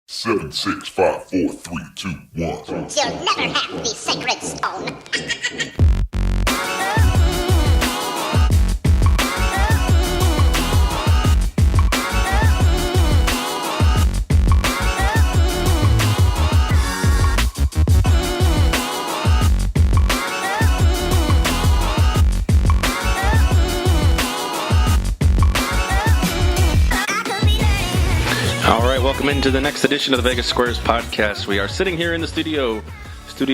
Seven, 6, 5, 4, 3, 2, 1. You'll never have the sacred stone. Welcome into the next edition of the Vegas Squares podcast. We are sitting here in the studio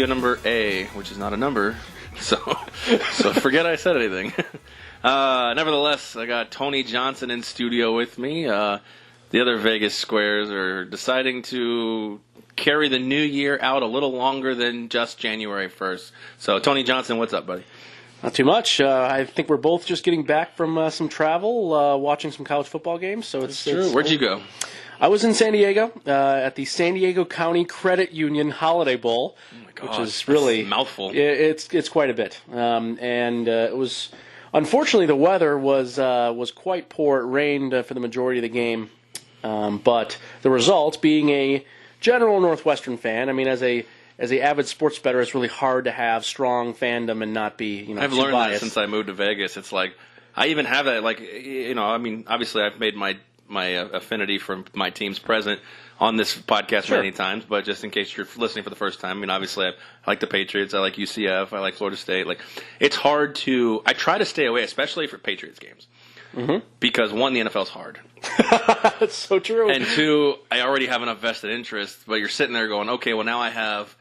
number A, which is not a number, so forget I said anything. Nevertheless, I got Tony Johnson in studio with me. The other Vegas Squares are deciding to carry the new year out a little longer than just January 1st. So, Tony Johnson, what's up, buddy? Not too much. I think we're both just getting back from some travel, watching some college football games. So it's true. Where'd you go? I was in San Diego at the San Diego County Credit Union Holiday Bowl, which is really a mouthful. It's quite a bit, and it was unfortunately the weather was quite poor. It rained for the majority of the game, but the result, being a general Northwestern fan, I mean, as a avid sports bettor, it's really hard to have strong fandom and not be I've too learned biased. that since I moved to Vegas. It's like I even have that, I mean, obviously I've made my affinity for my teams present on this podcast many times, but just in case you're listening for the first time, I mean, obviously I like the Patriots, I like UCF, I like Florida State. Like, it's hard to, I try to stay away, especially for Patriots games, because one, the NFL's hard. That's so true. And two, I already have enough vested interest, but you're sitting there going, okay, well now I have,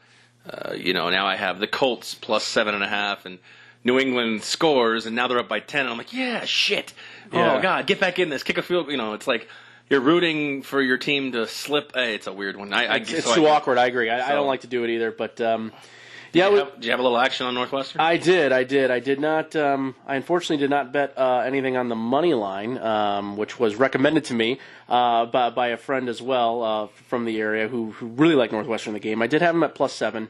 now I have the Colts plus 7.5 and New England scores, and now they're up by 10, and I'm like, yeah, shit. Yeah. Oh, God, get back in this. Kick a field. It's like you're rooting for your team to slip. It's a weird one. It's too awkward. I agree. I don't like to do it either. But, did you have a little action on Northwestern? I did. I did not. I unfortunately did not bet anything on the money line, which was recommended to me by a friend as well from the area who really liked Northwestern in the game. I did have him at +7,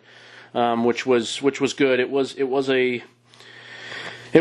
which was good. It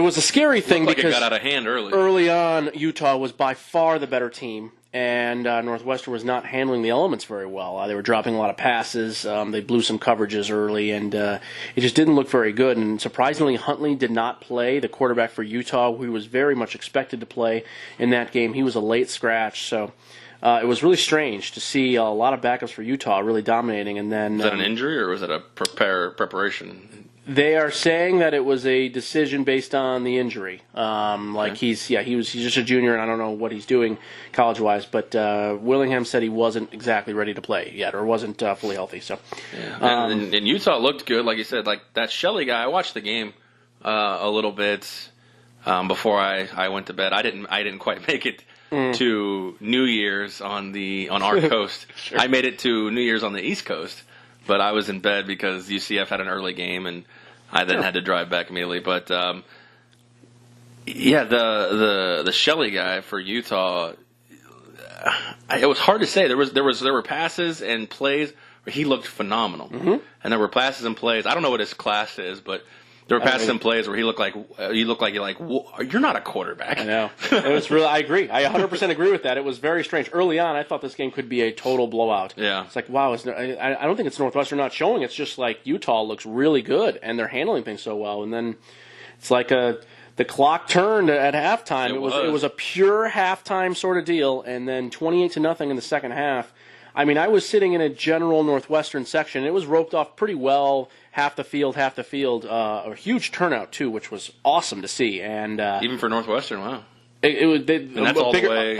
was a scary thing because because it got out of hand early. Early on, Utah was by far the better team, and Northwestern was not handling the elements very well. They were dropping a lot of passes. They blew some coverages early, and it just didn't look very good. And surprisingly, Huntley did not play, the quarterback for Utah, who was very much expected to play in that game. He was a late scratch, so it was really strange to see a lot of backups for Utah really dominating. And then was that an injury, or was it a preparation? They are saying that it was a decision based on the injury. He's just a junior, and I don't know what he's doing college-wise. But Willingham said he wasn't exactly ready to play yet, or wasn't fully healthy. So, and Utah looked good, like you said. Like that Shelley guy, I watched the game a little bit before I went to bed. I didn't quite make it to New Year's on our coast. Sure. I made it to New Year's on the East Coast. But I was in bed because UCF had an early game, and I then had to drive back immediately. But the Shelley guy for Utah, it was hard to say. There were passes and plays where he looked phenomenal, and there were passes and plays. I don't know what his class is, but there were passes and plays where he looked like you're not a quarterback. I know. It was really. I agree. I 100% agree with that. It was very strange. Early on, I thought this game could be a total blowout. Yeah. It's like, wow. I don't think it's Northwestern not showing. It's just like Utah looks really good, and they're handling things so well. And then it's like the clock turned at halftime. It was a pure halftime sort of deal, and then 28-0 in the second half. I mean, I was sitting in a general Northwestern section. It was roped off pretty well, half the field. A huge turnout, too, which was awesome to see. And even for Northwestern, wow. It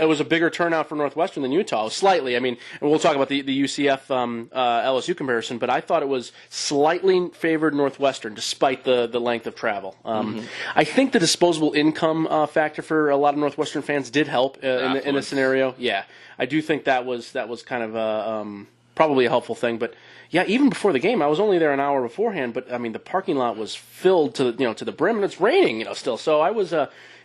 was a bigger turnout for Northwestern than Utah, slightly. I mean, and we'll talk about the UCF LSU comparison, but I thought it was slightly favored Northwestern despite the length of travel. I think the disposable income factor for a lot of Northwestern fans did help in the scenario. Yeah, I do think that was kind of probably a helpful thing, but. Yeah, even before the game, I was only there an hour beforehand, but I mean the parking lot was filled to the brim, and it's raining, still. So I was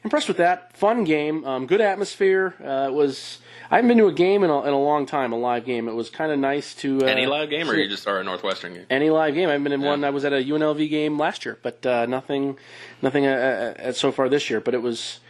impressed with that. Fun game, good atmosphere. It was. I haven't been to a game in a long time, a live game. It was kind of nice to. Any live game, or you just are a Northwestern game? Any live game. I haven't been in one. I was at a UNLV game last year, but nothing so far this year. But it was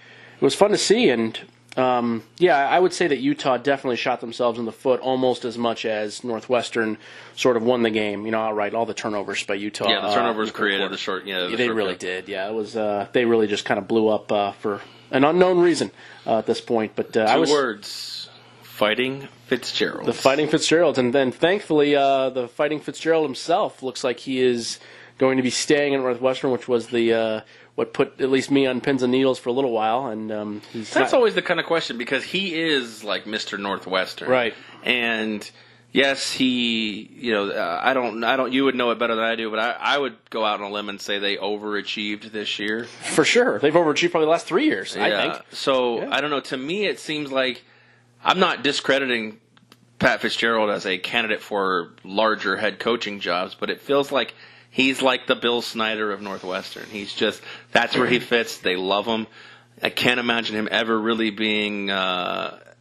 fun to see, and I would say that Utah definitely shot themselves in the foot almost as much as Northwestern sort of won the game, outright. All the turnovers by Utah. Yeah, the turnovers created the short. Yeah, they really did. Yeah, it was. They really just kind of blew up for an unknown reason at this point. But Two words: Fighting Fitzgerald. The Fighting Fitzgerald, and then thankfully, the Fighting Fitzgerald himself looks like he is going to be staying at Northwestern, which was the what put at least me on pins and needles for a little while. And that's always the kind of question, because he is like Mr. Northwestern, right? And yes, he, I don't. You would know it better than I do, but I would go out on a limb and say they overachieved this year. For sure, they've overachieved probably the last 3 years. Yeah. I think. So I don't know. To me, it seems like I'm not discrediting Pat Fitzgerald as a candidate for larger head coaching jobs, but it feels like he's like the Bill Snyder of Northwestern. That's where he fits. They love him. I can't imagine him ever really being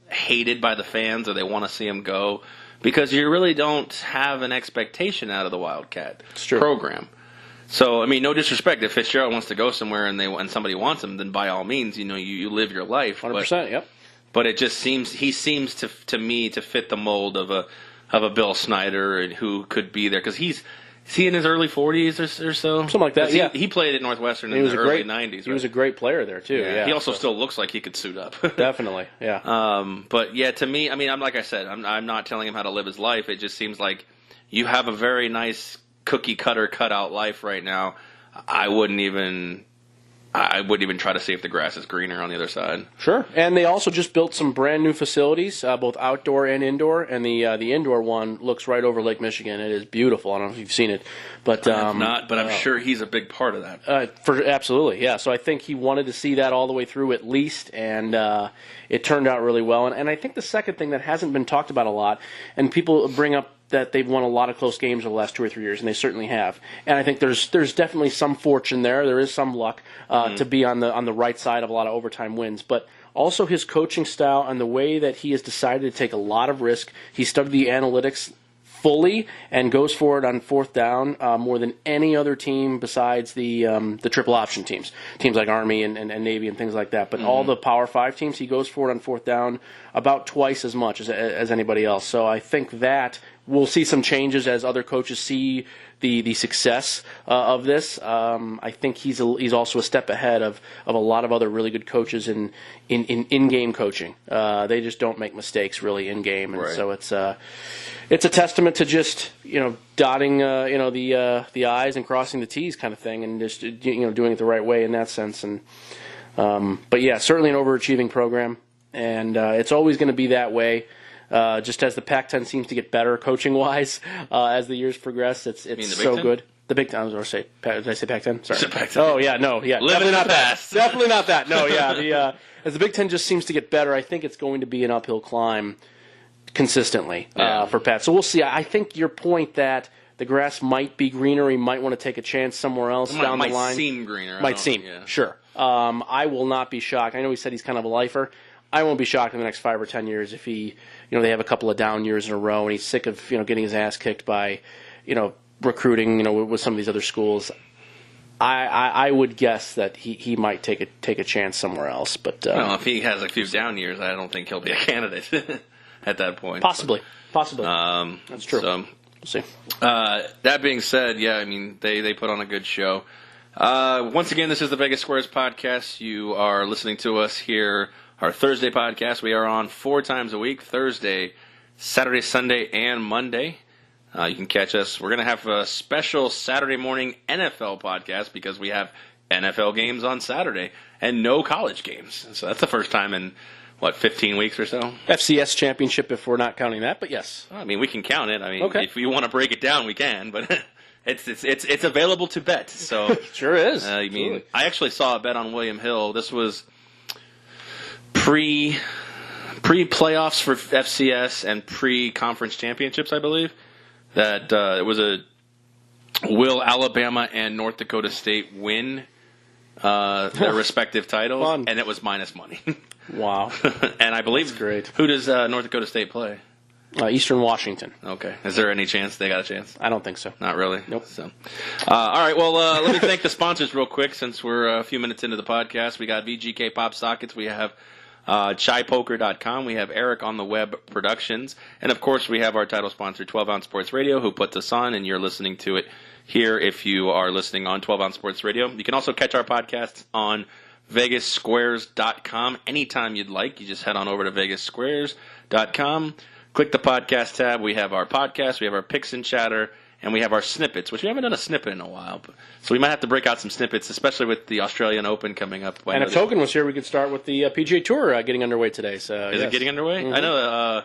hated by the fans, or they want to see him go, because you really don't have an expectation out of the Wildcat program. So, I mean, no disrespect. If Fitzgerald wants to go somewhere and somebody wants him, then by all means, you live your life. 100%, yep. But it just seems to me to fit the mold of a Bill Snyder, and who could be there, because is he in his early 40s or so? Something like that, yeah. He played at Northwestern in the early 90s. Right? He was a great player there, too. Yeah. He also still looks like he could suit up. Definitely, yeah. But, yeah, to me, I mean, like I said, I'm not telling him how to live his life. It just seems like you have a very nice cookie-cutter cutout life right now. I wouldn't even try to see if the grass is greener on the other side. Sure. And they also just built some brand new facilities, both outdoor and indoor. And the indoor one looks right over Lake Michigan. It is beautiful. I don't know if you've seen it, but I have not. But I'm sure he's a big part of that. Absolutely, yeah. So I think he wanted to see that all the way through at least, and it turned out really well. And I think the second thing that hasn't been talked about a lot, and people bring up that they've won a lot of close games over the last 2 or 3 years, and they certainly have. And I think there's definitely some fortune there. There is some luck to be on the right side of a lot of overtime wins. But also his coaching style and the way that he has decided to take a lot of risk. He studied the analytics fully and goes for it on fourth down more than any other team besides the triple option teams like Army and Navy and things like that. But all the Power 5 teams, he goes for it on fourth down about twice as much as anybody else. So I think that we'll see some changes as other coaches see the success of this. I think he's also a step ahead of a lot of other really good coaches in in-game coaching. They just don't make mistakes really in-game, and so it's a testament to just dotting the I's and crossing the T's kind of thing, and just doing it the right way in that sense. And but yeah, certainly an overachieving program, and it's always going to be that way. Just as the Pac-10 seems to get better coaching-wise as the years progress, it's so good. The Big Ten, or did I say Pac-10? Sorry. Pac-10. Oh yeah, no, yeah, definitely not that. Definitely not that. No, yeah. As the Big Ten just seems to get better, I think it's going to be an uphill climb consistently for Pat. So we'll see. I think your point that the grass might be greener, he might want to take a chance somewhere else down the line. Might seem greener. Sure. I will not be shocked. I know he said he's kind of a lifer. I won't be shocked in the next 5 or 10 years if he, they have a couple of down years in a row and he's sick of, getting his ass kicked by, recruiting, with some of these other schools. I would guess that he might take a chance somewhere else. But if he has a few down years, I don't think he'll be a candidate at that point. Possibly. That's true. So, we'll see. That being said, they put on a good show. Once again, this is the Vegas Squares podcast. You are listening to us here. Our Thursday podcast, we are on 4 times a week, Thursday, Saturday, Sunday, and Monday. You can catch us. We're going to have a special Saturday morning NFL podcast because we have NFL games on Saturday and no college games. So that's the first time in, 15 weeks or so? FCS championship if we're not counting that, but yes. We can count it. Okay. If you want to break it down, we can, but it's available to bet. So sure is. I actually saw a bet on William Hill. This was pre-playoffs for FCS and pre-conference championships, I believe, that it was will Alabama and North Dakota State win their respective titles, Fun. And it was minus money. Wow. And I believe, that's great. Who does North Dakota State play? Eastern Washington. Okay. Is there any chance they got a chance? I don't think so. Not really? Nope. So, all right. Well, let me thank the sponsors real quick since we're a few minutes into the podcast. We got VGK Pop Sockets. We have ChaiPoker.com. We have Eric on the Web Productions. And, of course, we have our title sponsor, 12 Ounce Sports Radio, who puts us on, and you're listening to it here if you are listening on 12 Ounce Sports Radio. You can also catch our podcasts on VegasSquares.com anytime you'd like. You just head on over to VegasSquares.com, click the podcast tab. We have our podcast, we have our picks and chatter, and we have our snippets, which we haven't done a snippet in a while. So we might have to break out some snippets, especially with the Australian Open coming up. And if Token was here, we could start with the PGA Tour getting underway today. So Is it getting underway? Mm-hmm. I know.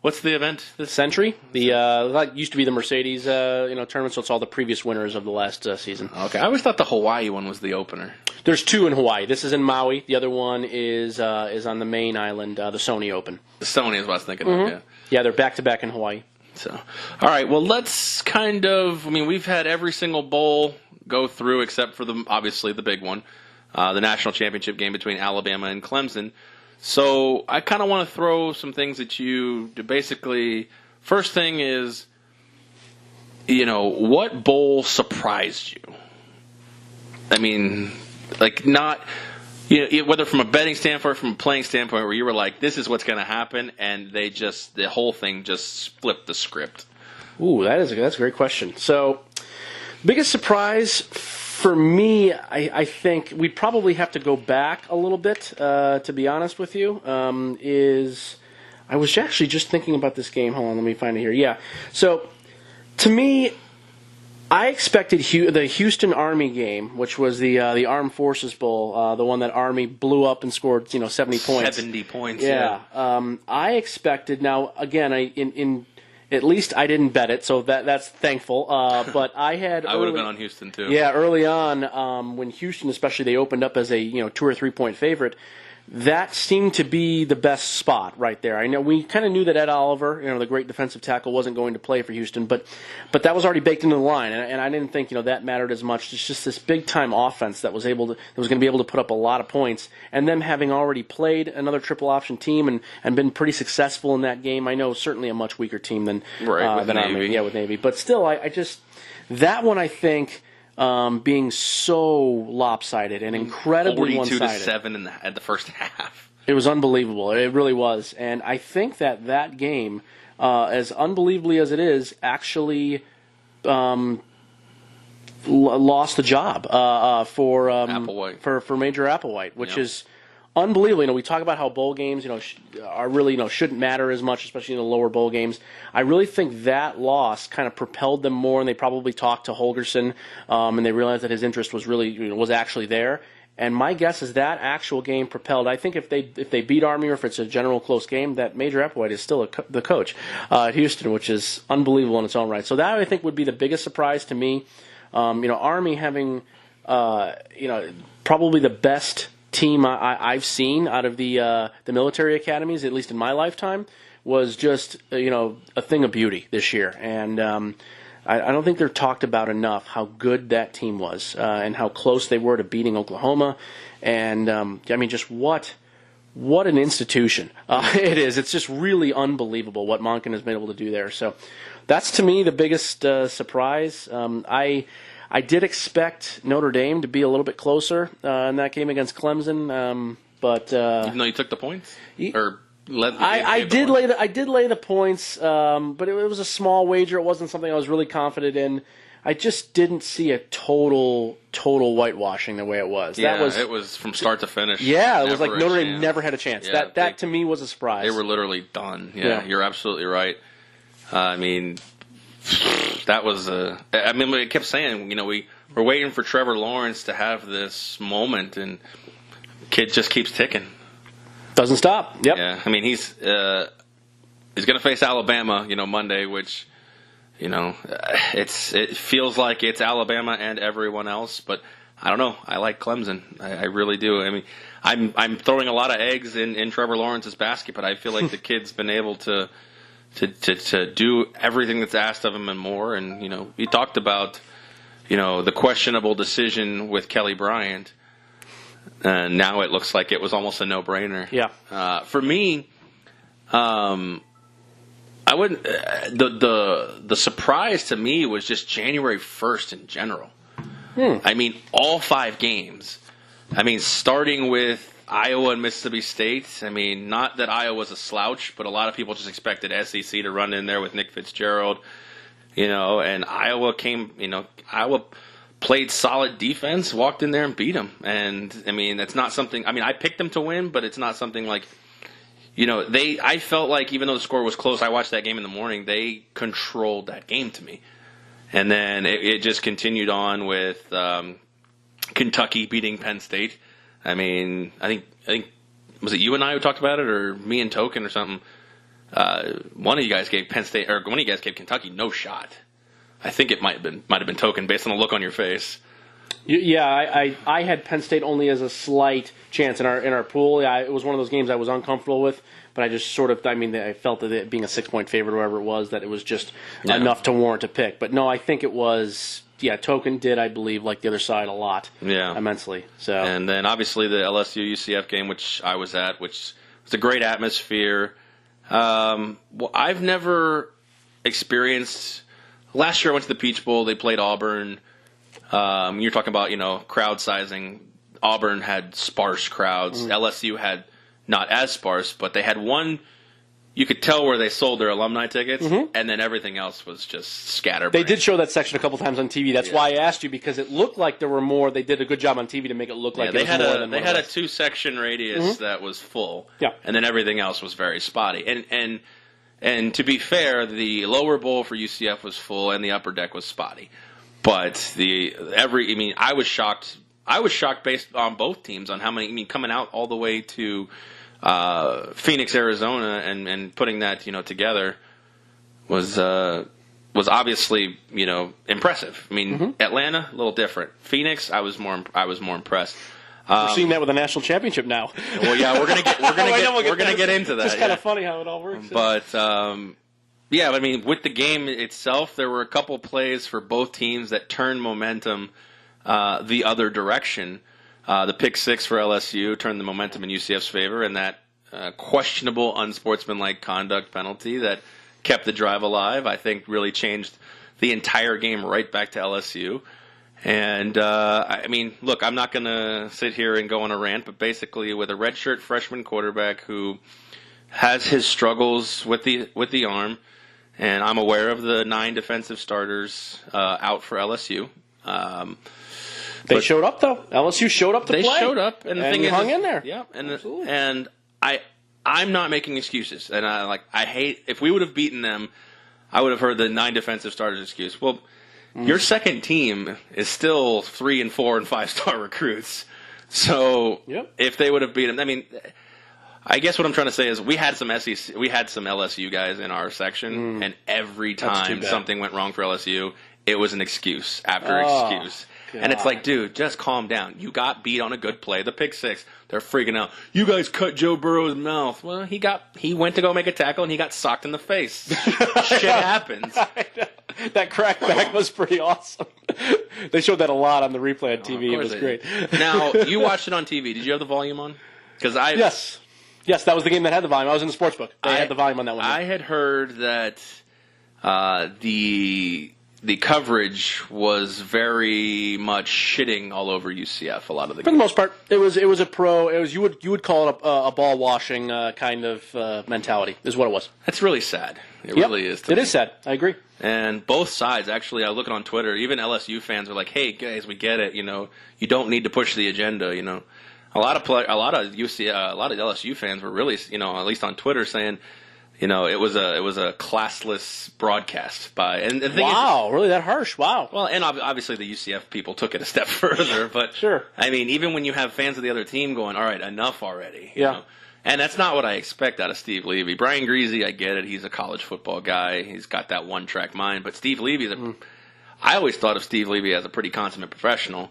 What's the event? Century. That used to be the Mercedes tournament, so it's all the previous winners of the last season. Okay. I always thought the Hawaii one was the opener. There's two in Hawaii. This is in Maui. The other one is on the main island, the Sony Open. The Sony is what I was thinking of, yeah. Yeah, they're back-to-back in Hawaii. So, all right, well, let's we've had every single bowl go through except for obviously the big one, the national championship game between Alabama and Clemson. So I kind of want to throw some things at you to basically, first thing is, what bowl surprised you? I mean, not... whether from a betting standpoint or from a playing standpoint, where you were like, this is what's going to happen, and the whole thing just flipped the script. Ooh, that's a great question. So, biggest surprise for me, I think we'd probably have to go back a little bit, to be honest with you, is I was actually just thinking about this game. Hold on, let me find it here. Yeah. So, to me, I expected the Houston Army game, which was the Armed Forces Bowl, the one that Army blew up and scored 70 points. 70 points. Yeah. I expected. Now again, in at least I didn't bet it, so that's thankful. But I had. I would have been on Houston too. Yeah, early on, when Houston, especially, they opened up as a 2 or 3 point favorite. That seemed to be the best spot right there. I know we kind of knew that Ed Oliver, the great defensive tackle, wasn't going to play for Houston, but that was already baked into the line, and I didn't think that mattered as much. It's just this big time offense that was going to be able to put up a lot of points, and them having already played another triple option team and been pretty successful in that game. I know certainly a much weaker team than Army, with Navy, but still, I just that one I think. Being so lopsided and incredibly one-sided. 42-7 at the first half. It was unbelievable. It really was. And I think that game, as unbelievably as it is, actually lost the job for Applewhite. for Major Applewhite, which is unbelievable. We talk about how bowl games, are really, shouldn't matter as much, especially in the lower bowl games. I really think that loss kind of propelled them more, and they probably talked to Holgorsen, and they realized that his interest was really, was actually there. And my guess is that actual game propelled. I think if they beat Army, or if it's a general close game, that Major Applewhite is still the coach at Houston, which is unbelievable in its own right. So that I think would be the biggest surprise to me. Army having, probably the best team I've seen out of the military academies, at least in my lifetime, was just a thing of beauty this year, and I don't think they're talked about enough how good that team was and how close they were to beating Oklahoma, and just what an institution it is. It's just really unbelievable what Monken has been able to do there. So that's to me the biggest surprise. I did expect Notre Dame to be a little bit closer in that game against Clemson, but even though you took the points, I did lay the points, but it was a small wager. It wasn't something I was really confident in. I just didn't see a total whitewashing the way it was. Yeah, it was from start to finish. Yeah, it was like Notre Dame never had a chance. Yeah, that to me was a surprise. They were literally done. Yeah, you're absolutely right. That was we kept saying, we're waiting for Trevor Lawrence to have this moment, and kid just keeps ticking. Doesn't stop. Yep. Yeah. He's going to face Alabama, Monday, which, it feels like it's Alabama and everyone else, but I don't know. I like Clemson. I really do. I'm throwing a lot of eggs in Trevor Lawrence's basket, but I feel like the kid's been able to do everything that's asked of him and more. And, he talked about, the questionable decision with Kelly Bryant. And now it looks like it was almost a no-brainer. Yeah. For me, I wouldn't. The surprise to me was just January 1st in general. All 5 games. Starting with Iowa and Mississippi State. I mean, not that Iowa was a slouch, but a lot of people just expected SEC to run in there with Nick Fitzgerald, and Iowa Iowa played solid defense, walked in there and beat them. And, I mean, that's not something – I mean, I picked them to win, but it's not something like – I felt like even though the score was close, I watched that game in the morning, they controlled that game to me. And then it just continued on with Kentucky beating Penn State. I mean, I think was it you and I who talked about it, or me and Token or something? One of you guys gave Penn State, or one of you guys gave Kentucky no shot. I think it might have been Token based on the look on your face. Yeah, I had Penn State only as a slight chance in our pool. Yeah, it was one of those games I was uncomfortable with, but I just I felt that it being a 6-point favorite, or whatever it was, that it was just enough to warrant a pick. But no, I think it was. Yeah, Token did, I believe, like the other side a lot. Yeah. Immensely. So. And then obviously the LSU-UCF game, which I was at, which was a great atmosphere. I've never experienced. Last year I went to the Peach Bowl. They played Auburn. You're talking about crowd sizing. Auburn had sparse crowds. LSU had not as sparse, but they had one. You could tell where they sold their alumni tickets, and then everything else was just scatterbrained. They did show that section a couple times on TV. That's why I asked you, because it looked like there were more. They did a good job on TV to make it look like they it was more than they had a 2-section radius that was full, and then everything else was very spotty. And to be fair, the lower bowl for UCF was full, and the upper deck was spotty. But I was shocked. I was shocked based on both teams on how many. I mean, coming out all the way to Phoenix, Arizona, and putting that together was obviously impressive. I mean, Atlanta a little different. Phoenix, I was more impressed. We're seeing that with the national championship now. Well, yeah, we're gonna get into that. It's kind of funny how it all works. But I mean, with the game itself, there were a couple plays for both teams that turned momentum the other direction. The pick 6 for LSU turned the momentum in UCF's favor, and that questionable unsportsmanlike conduct penalty that kept the drive alive, I think, really changed the entire game right back to LSU. And, I mean, look, I'm not going to sit here and go on a rant, but basically with a redshirt freshman quarterback who has his struggles with the arm, and I'm aware of the 9 defensive starters out for LSU. They showed up, though. LSU showed up to play. They showed up, and the thing is, hung in there. Yeah, and I'm not making excuses, and I hate if we would have beaten them, I would have heard the 9 defensive starters excuse. Well, your second team is still 3 and 4 and 5-star recruits, so if they would have beaten them, I mean, I guess what I'm trying to say is we had some LSU guys in our section, and every time something went wrong for LSU, it was an excuse after excuse. God. And it's like, dude, just calm down. You got beat on a good play. The pick 6, they're freaking out. You guys cut Joe Burrow's mouth. Well, he went to go make a tackle, and he got socked in the face. Shit happens. That crackback was pretty awesome. They showed that a lot on the replay on TV. It was great. Now, you watched it on TV. Did you have the volume on? Yes, that was the game that had the volume. I was in the sportsbook. They had the volume on that one. I had heard that the coverage was very much shitting all over UCF a lot of the games. For the most part, it was you would call it a ball washing kind of mentality is what it was. That's really sad. It really is. It is sad. I agree. And both sides, actually, I look on Twitter. Even LSU fans are like, "Hey guys, we get it. You don't need to push the agenda. A lot of LSU fans were really, at least on Twitter, saying, it was a classless broadcast by. And the thing is, really that harsh? Wow. Well, and obviously the UCF people took it a step further, but sure. I mean, even when you have fans of the other team going, "All right, enough already," you know? And that's not what I expect out of Steve Levy. Brian Greasy, I get it. He's a college football guy. He's got that one-track mind. But Steve Levy, I always thought of Steve Levy as a pretty consummate professional.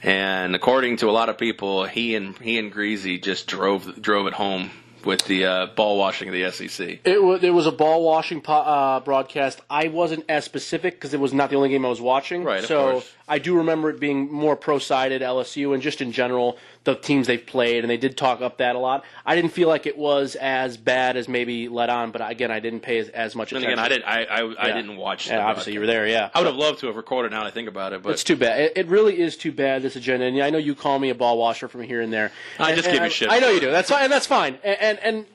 And according to a lot of people, he and Greasy just drove it home with the ball washing of the SEC. It was a ball washing broadcast. I wasn't as specific because it was not the only game I was watching. Right, so of course. I do remember it being more pro-sided LSU, and just in general, the teams they've played, and they did talk up that a lot. I didn't feel like it was as bad as maybe let on, but again, I didn't pay as much attention. And again, I didn't watch. Yeah, obviously you were there. Yeah, I would have loved to have recorded. Now that I think about it, but it's too bad. It really is too bad, this agenda. And I know you call me a ball washer from here and there. I just give you shit. I know you do. That's fine. And that's fine. And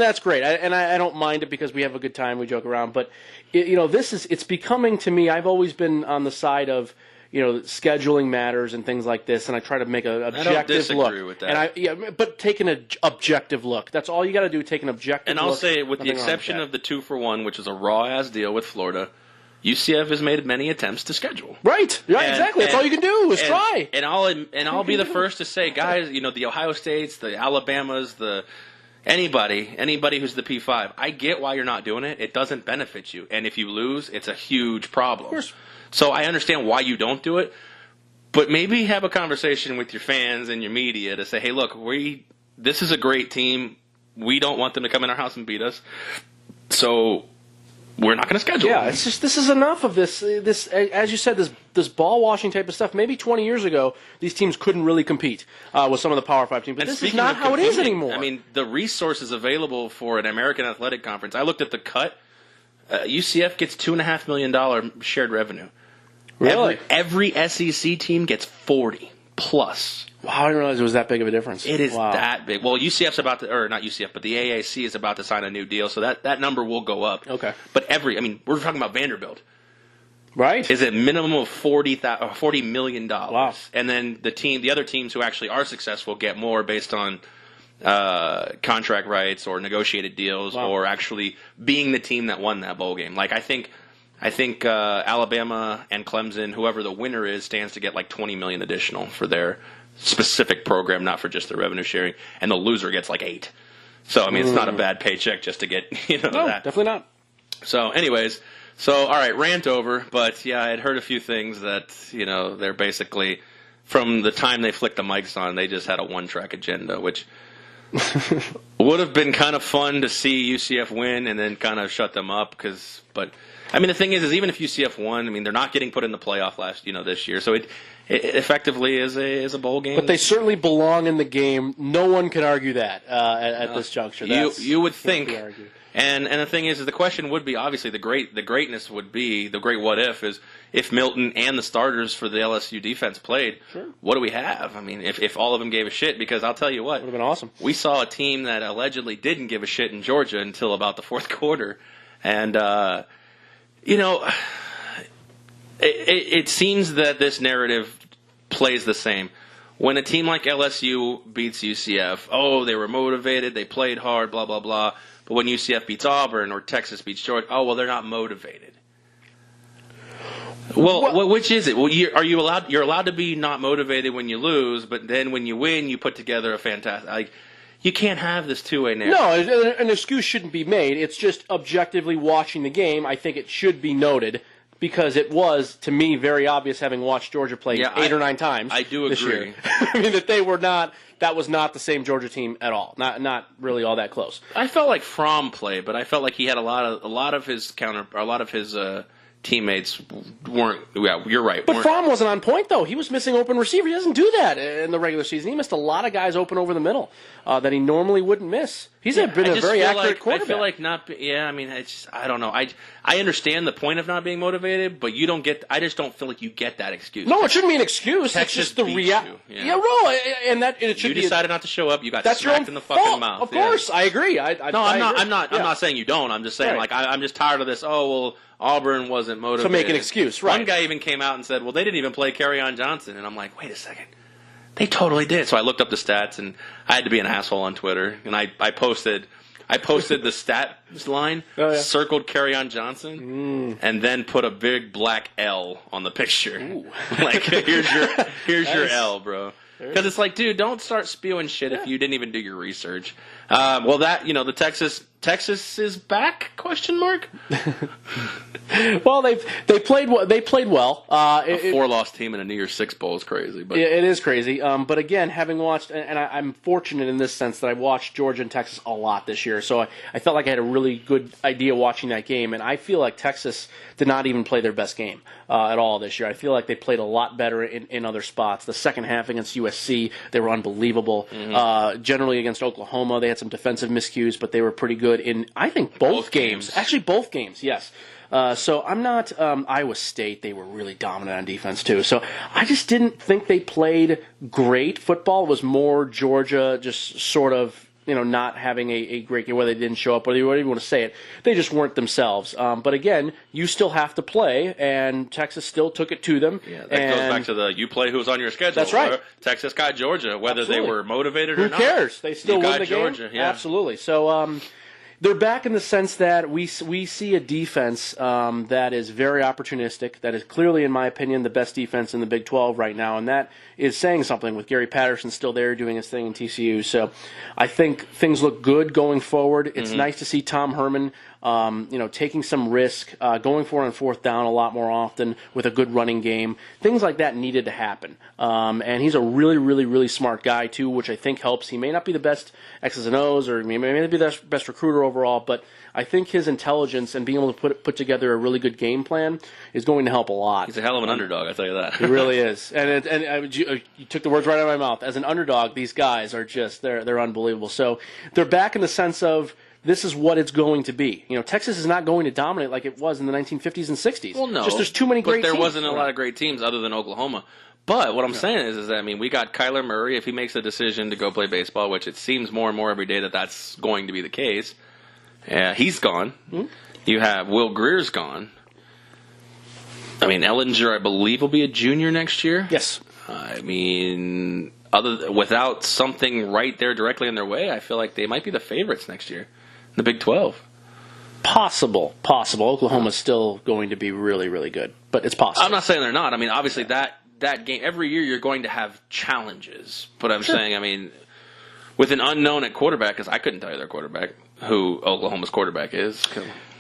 that's great. I don't mind it because we have a good time. We joke around. But it's becoming, to me, I've always been on the side of, scheduling matters and things like this, and I try to make an objective look. I don't disagree with that. But taking an objective look. That's all you got to do. Take an objective look. And I'll say, with the exception of the 2-for-1, which is a raw-ass deal with Florida, UCF has made many attempts to schedule. Right. Exactly. That's all you can do is try. And I'll be the first to say, guys, the Ohio States, the Alabamas, anybody who's the P5, I get why you're not doing it. It doesn't benefit you. And if you lose, it's a huge problem. Of course. So I understand why you don't do it, but maybe have a conversation with your fans and your media to say, hey, look, this is a great team. We don't want them to come in our house and beat us. So we're not going to schedule them. It's just, this is enough of this, as you said, this ball washing type of stuff. Maybe 20 years ago, these teams couldn't really compete with some of the Power 5 teams. But this is not how it is anymore. I mean, the resources available for an American Athletic Conference, I looked at the cut. UCF gets $2.5 million shared revenue. Really? Every SEC team gets 40 plus. Wow, I didn't realize it was that big of a difference. It is that big. Well, UCF's about to, or not UCF, but the AAC is about to sign a new deal, so that number will go up. Okay. But we're talking about Vanderbilt. Right. Is a minimum of $40 million. Wow. And then the other teams who actually are successful get more based on contract rights or negotiated deals or actually being the team that won that bowl game. Like, I think Alabama and Clemson, whoever the winner is, stands to get like $20 million additional for their specific program, not for just the revenue sharing, and the loser gets like $8 million. So I mean, it's not a bad paycheck just to get No, that. Definitely not. So, anyways, all right, rant over. But yeah, I had heard a few things that they're basically, from the time they flicked the mics on, they just had a one-track agenda, which would have been kind of fun to see UCF win and then kind of shut them up. But I mean, the thing is even if UCF won, I mean, they're not getting put in the playoff this year, so it effectively is a bowl game. But they certainly belong in the game. No one can argue that at this juncture. You would think. And the thing is the question would be, obviously the greatness would be, the great what if is, if Milton and the starters for the LSU defense played, what do we have? I mean, if all of them gave a shit, because I'll tell you what, would have been awesome. We saw a team that allegedly didn't give a shit in Georgia until about the fourth quarter, and it seems that this narrative plays the same. When a team like LSU beats UCF, they were motivated, they played hard, blah blah blah. But when UCF beats Auburn or Texas beats Georgia, they're not motivated. Well, which is it? Well, you're allowed to be not motivated when you lose, but then when you win, you put together a fantastic. You can't have this two-way narrative. No, an excuse shouldn't be made. It's just objectively watching the game. I think it should be noted because it was, to me, very obvious having watched Georgia play 8 or 9 times. I do this agree. Year. I mean that they were not. That was not the same Georgia team at all. Not really all that close. I felt like Fromm played, but I felt like he had a lot of his teammates weren't. Yeah, you're right. But Fromm wasn't on point though. He was missing open receiver. He doesn't do that in the regular season. He missed a lot of guys open over the middle that he normally wouldn't miss. He's been a very accurate quarterback. I feel like not. Yeah, I mean, I don't know. I understand the point of not being motivated, but you don't get. I just don't feel like you get that excuse. No, it shouldn't be an excuse. Texas it's just the reality. Yeah, and that it should be. You decided not to show up. You got that's smacked in the fucking mouth. Of course, I agree. I'm not saying you don't. I'm just saying I'm just tired of this. Auburn wasn't motivated. So make an excuse, right? One guy even came out and said, "Well, they didn't even play Kerryon Johnson," and I'm like, "Wait a second, they totally did." So I looked up the stats, and I had to be an asshole on Twitter, and I posted the stat line, circled Kerryon Johnson, and then put a big black L on the picture. Like, here's your L, bro. Because it's like, dude, don't start spewing shit if you didn't even do your research. The Texas Texas is back? Question mark. Well, they played well. A 4-loss team in a New Year's Six bowl is crazy, but it is crazy. But again, having watched, and I'm fortunate in this sense that I watched Georgia and Texas a lot this year, so I felt like I had a really good idea watching that game, and I feel like Texas did not even play their best game at all this year. I feel like they played a lot better in other spots. The second half against USC, they were unbelievable. Generally against Oklahoma, they had some defensive miscues, but they were pretty good in, I think, both games. Actually, both games, yes. So I'm not Iowa State. They were really dominant on defense too. So I just didn't think they played great football. It was more Georgia just sort of not having a great game, whether they didn't show up, or whatever you want to say it. They just weren't themselves. But again, you still have to play, and Texas still took it to them. Yeah, that goes back to you play who's on your schedule. That's right. Texas got Georgia, whether they were motivated or not. Who cares? They still win the Georgia, game. Yeah. Absolutely. So they're back in the sense that we see a defense that is very opportunistic, that is clearly, in my opinion, the best defense in the Big 12 right now, and that is saying something with Gary Patterson still there doing his thing in TCU. So I think things look good going forward. It's nice to see Tom Herman taking some risk, going for it on fourth down a lot more often with a good running game. Things like that needed to happen. And he's a really, really, really smart guy, too, which I think helps. He may not be the best X's and O's, or he may not be the best recruiter overall, but I think his intelligence and being able to put together a really good game plan is going to help a lot. He's a hell of an underdog, I'll tell you that. He really is. And you took the words right out of my mouth. As an underdog, these guys are just, they're unbelievable. So they're back in the sense of, this is what it's going to be. Texas is not going to dominate like it was in the 1950s and 60s. Well, no. Just there's too many great teams. But there wasn't a lot of great teams other than Oklahoma. But what I'm saying is that, we got Kyler Murray. If he makes a decision to go play baseball, which it seems more and more every day that that's going to be the case, he's gone. Mm-hmm. You have Will Greer's gone. Ellinger, I believe, will be a junior next year. Yes. Without something right there directly in their way, I feel like they might be the favorites next year in the Big 12. Possible. Oklahoma's still going to be really, really good, but it's possible. I'm not saying they're not. Obviously that game, every year you're going to have challenges. But I'm saying, with an unknown at quarterback, because I couldn't tell you their quarterback, who Oklahoma's quarterback is.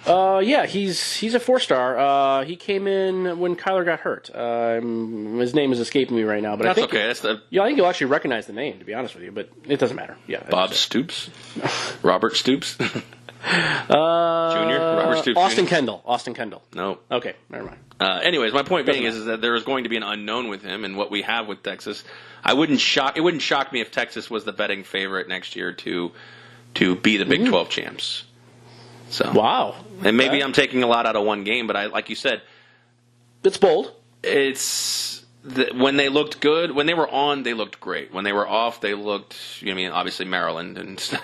Yeah, he's a 4-star. He came in when Kyler got hurt. His name is escaping me right now, but that's I think okay. I think you'll actually recognize the name, to be honest with you, but it doesn't matter. Yeah, Bob Stoops, Robert Stoops, Junior, Robert Stoops, Austin Jr. Kendall. No. Okay, never mind. Anyways, my point being is that there is going to be an unknown with him, and what we have with Texas, it wouldn't shock me if Texas was the betting favorite next year to be the Big 12 champs. So wow, and maybe I'm taking a lot out of one game, but like you said, it's bold. When they looked good, when they were on, they looked great. When they were off, they looked. Obviously Maryland, and but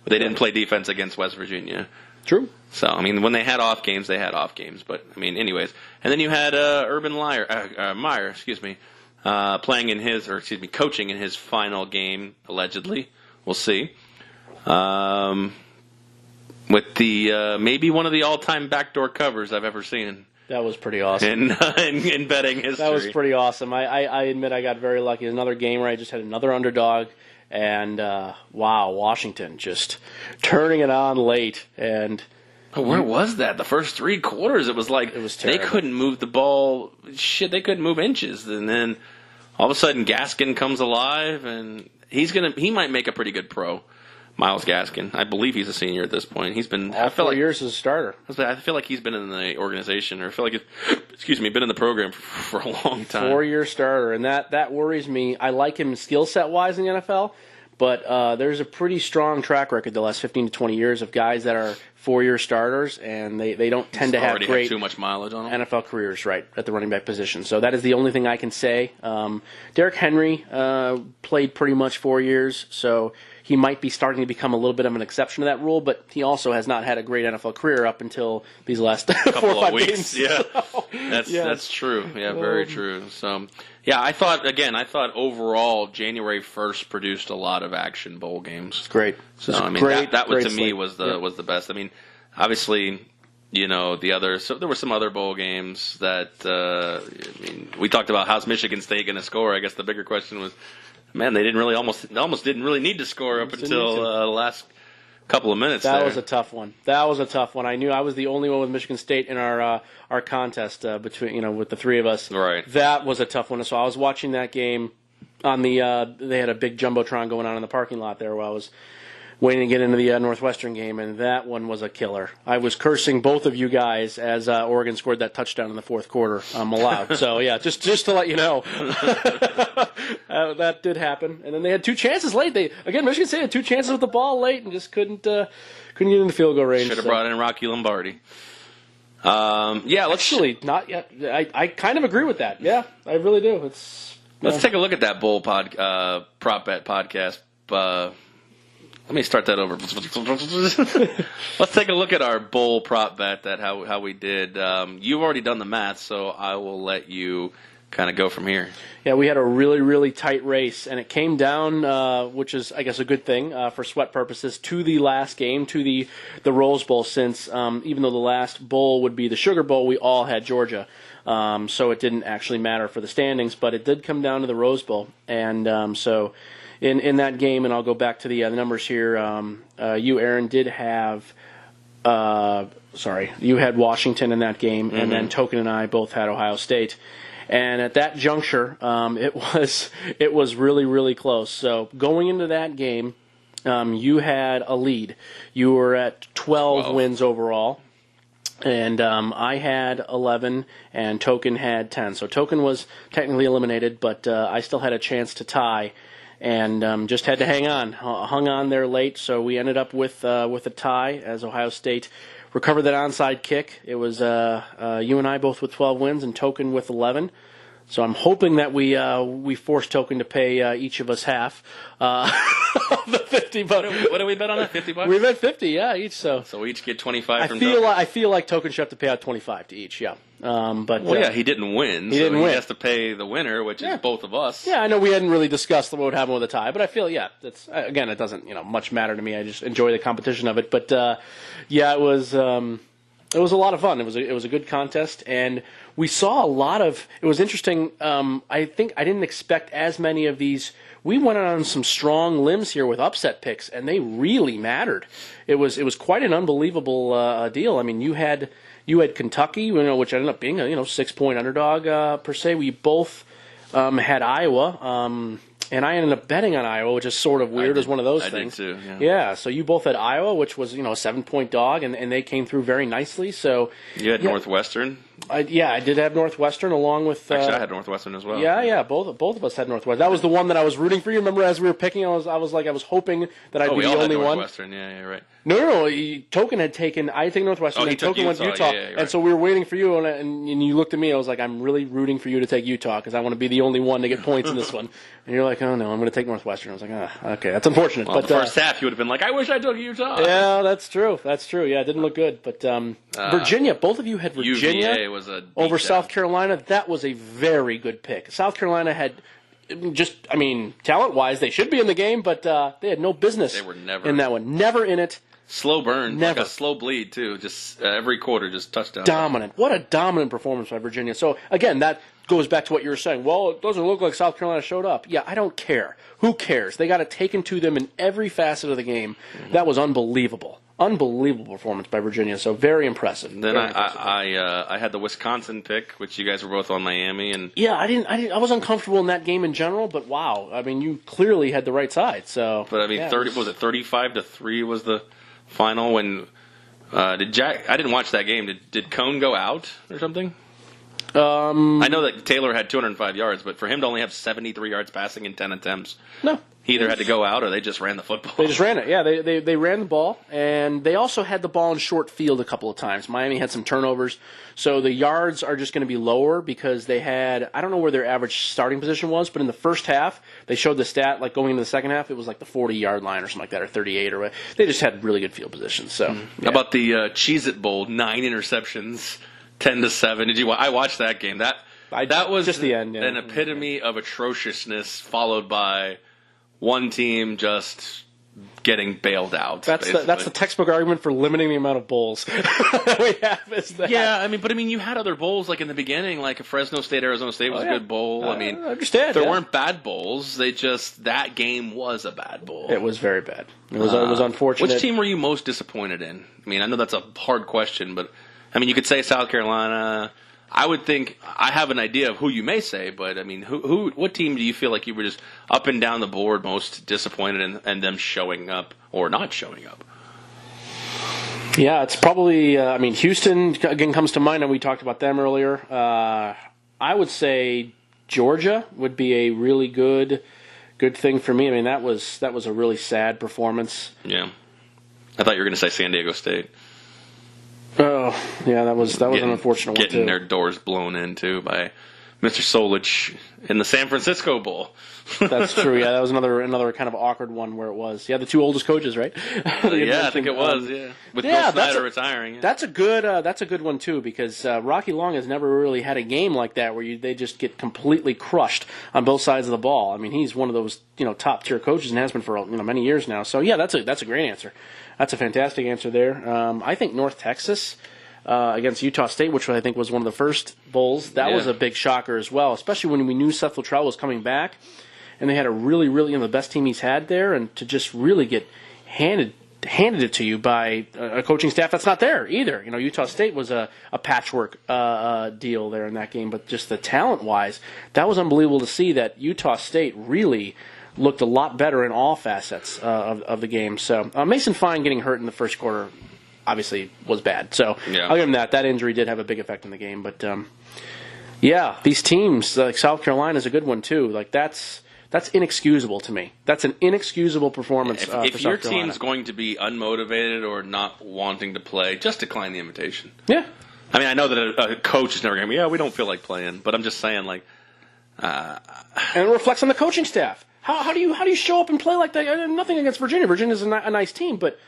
they didn't play defense against West Virginia. True. So when they had off games, they had off games. But anyways, and then you had Urban Meyer, playing coaching in his final game allegedly. We'll see. With the maybe one of the all-time backdoor covers I've ever seen. That was pretty awesome. In betting history. That was pretty awesome. I admit I got very lucky. Another game where I just had another underdog, and wow, Washington just turning it on late. And where was that? The first 3 quarters, it was like they couldn't move the ball. Shit, they couldn't move inches. And then all of a sudden, Gaskin comes alive, and he might make a pretty good pro. Miles Gaskin. I believe he's a senior at this point. He's been all 4 years as a starter. I feel like he's been in the organization, or I feel like been in the program for a long time. 4-year starter, and that worries me. I like him skill set wise in the NFL, but there's a pretty strong track record the last 15 to 20 years of guys that are 4-year starters, and they don't tend to have great too much mileage on them. NFL careers, right, at the running back position. So that is the only thing I can say. Derrick Henry played pretty much 4 years, so he might be starting to become a little bit of an exception to that rule, but he also has not had a great NFL career up until these last 4 or 5 games. Yeah, that's true. Yeah, very true. So, yeah, I thought overall January 1st produced a lot of action bowl games. It's great. So that to me was the best. Obviously, the others. So there were some other bowl games that we talked about. How's Michigan State going to score? I guess the bigger question was, man, they didn't really almost didn't really need to score up until the couple of minutes. That was a tough one. I knew I was the only one with Michigan State in our contest between with the three of us. Right. That was a tough one. So I was watching that game on the. They had a big jumbotron going on in the parking lot there, while I was waiting to get into the Northwestern game, and that one was a killer. I was cursing both of you guys as Oregon scored that touchdown in the fourth quarter aloud. So, yeah, just to let you know, that did happen. And then they had two chances late. Michigan State had two chances with the ball late and just couldn't get in the field goal range. Should have brought in Rocky Lombardi. Actually, not yet. I kind of agree with that. Yeah, I really do. Let's take a look at that bowl prop bet podcast. Let me start that over. Let's take a look at our bowl prop bet, how we did. You've already done the math, so I will let you kind of go from here. Yeah, we had a really, really tight race, and it came down, which is, I guess, a good thing for sweat purposes, to the last game, to the Rose Bowl, since even though the last bowl would be the Sugar Bowl, we all had Georgia. So it didn't actually matter for the standings, but it did come down to the Rose Bowl. And so in that game, and I'll go back to the numbers here, you, Aaron, did have you had Washington in that game, and then Token and I both had Ohio State. And at that juncture, it was really, really close. So going into that game, you had a lead. You were at 12 wins overall. And I had 11, and Token had 10. So Token was technically eliminated, but I still had a chance to tie, and just had to hung on there late. So we ended up with a tie as Ohio State recovered that onside kick. It was you and I both with 12 wins, and Token with 11. So I'm hoping that we forced Token to pay each of us half of the $50. What do we bet on that? $50? We bet 50, yeah, each. So we each get 25 from Token. I feel like Token should have to pay out 25 to each, yeah. He didn't win. He has to pay the winner, which is both of us. Yeah, I know we hadn't really discussed what would happen with a tie, but I feel, that's again, it doesn't much matter to me. I just enjoy the competition of it. But it was a lot of fun. It was a good contest, and we saw a lot of. It was interesting. I think I didn't expect as many of these. We went on some strong limbs here with upset picks, and they really mattered. It was quite an unbelievable deal. I mean, you had Kentucky, which ended up being a 6-point underdog per se. We both had Iowa. And I ended up betting on Iowa, which is sort of weird. It was one of those things. I did too, yeah. So you both had Iowa, which was a 7-point dog, and they came through very nicely. So you had Northwestern. I did have Northwestern along with. Actually, I had Northwestern as well. Yeah. Both of us had Northwestern. That was the one that I was rooting for. You remember, as we were picking, I was hoping that I'd be the only one. Northwestern. Yeah, right. No. Token had taken. I take Northwestern. And Token went Utah. Yeah, right. And so we were waiting for you, and you looked at me. I was like, I'm really rooting for you to take Utah because I want to be the only one to get points in this one. And you're like, oh no, I'm going to take Northwestern. I was like, okay, that's unfortunate. Well, but the first half, you would have been like, I wish I took Utah. Yeah, that's true. Yeah, it didn't look good. But Virginia, both of you had Virginia UVA was a over South Carolina. That was a very good pick. South Carolina had talent-wise, they should be in the game, but they had no business. They were never in that one. Never in it. Slow burn, never. Like a slow bleed too. Just every quarter, just touchdown. Dominant. What a dominant performance by Virginia. So again, that goes back to what you were saying. Well, it doesn't look like South Carolina showed up. Yeah, I don't care. Who cares? They got it taken to them in every facet of the game. Mm-hmm. That was unbelievable. Unbelievable performance by Virginia. So very impressive. Then I had the Wisconsin pick, which you guys were both on Miami, and I was uncomfortable in that game in general. But wow, I mean, you clearly had the right side. So, but I mean, 35-3 was the final when did Jack? I didn't watch that game. Did Cone go out or something? I know that Taylor had 205 yards, but for him to only have 73 yards passing in 10 attempts, no, he either had to go out or they just ran the football. They just ran it. Yeah, they ran the ball, and they also had the ball in short field a couple of times. Miami had some turnovers, so the yards are just going to be lower because they had, I don't know where their average starting position was, but in the first half, they showed the stat, like going into the second half, it was like the 40-yard line or something like that, or 38 or what. They just had really good field positions. So, yeah. How about the Cheez-It Bowl, 9 interceptions, 10-7. I watched that game. That was just the end. Yeah. An epitome of atrociousness, followed by one team just getting bailed out. That's the textbook argument for limiting the amount of bowls that we have. Is that. Yeah, but you had other bowls like in the beginning, like a Fresno State, Arizona State was a good bowl. I understand. There weren't bad bowls. That game was a bad bowl. It was very bad. It was unfortunate. Which team were you most disappointed in? I know that's a hard question, but you could say South Carolina. I would think I have an idea of who you may say, but what team do you feel like you were just up and down the board most disappointed in them showing up or not showing up? Yeah, it's probably Houston again comes to mind, and we talked about them earlier. I would say Georgia would be a really good thing for me. That was a really sad performance. Yeah, I thought you were going to say San Diego State. Oh, yeah, that was an unfortunate one, too. Getting their doors blown into by Mr. Solich in the San Francisco Bowl. That's true, yeah. That was another kind of awkward one where it was. Yeah, the two oldest coaches, right? Yeah, I think it was, With Bill Snyder retiring. Yeah. That's a good one, too, because Rocky Long has never really had a game like that where they just get completely crushed on both sides of the ball. He's one of those, top-tier coaches and has been for, many years now. So, yeah, that's a great answer. That's a fantastic answer there. I think North Texas against Utah State, which I think was one of the first bowls, that was a big shocker as well, especially when we knew Seth Luttrell was coming back, and they had a really, really the best team he's had there, and to just really get handed it to you by a coaching staff that's not there either. Utah State was a patchwork deal there in that game, but just the talent-wise, that was unbelievable to see that Utah State really looked a lot better in all facets of the game. So Mason Fine getting hurt in the first quarter obviously was bad. So I'll give him that. That injury did have a big effect in the game. But, these teams, like South Carolina is a good one too. Like that's inexcusable to me. That's an inexcusable performance for South Carolina. If your team's going to be unmotivated or not wanting to play, just decline the invitation. Yeah. I know that a coach is never going to be, we don't feel like playing. But I'm just saying, and it reflects on the coaching staff. How do you show up and play like that? Nothing against Virginia. Virginia's a nice team, but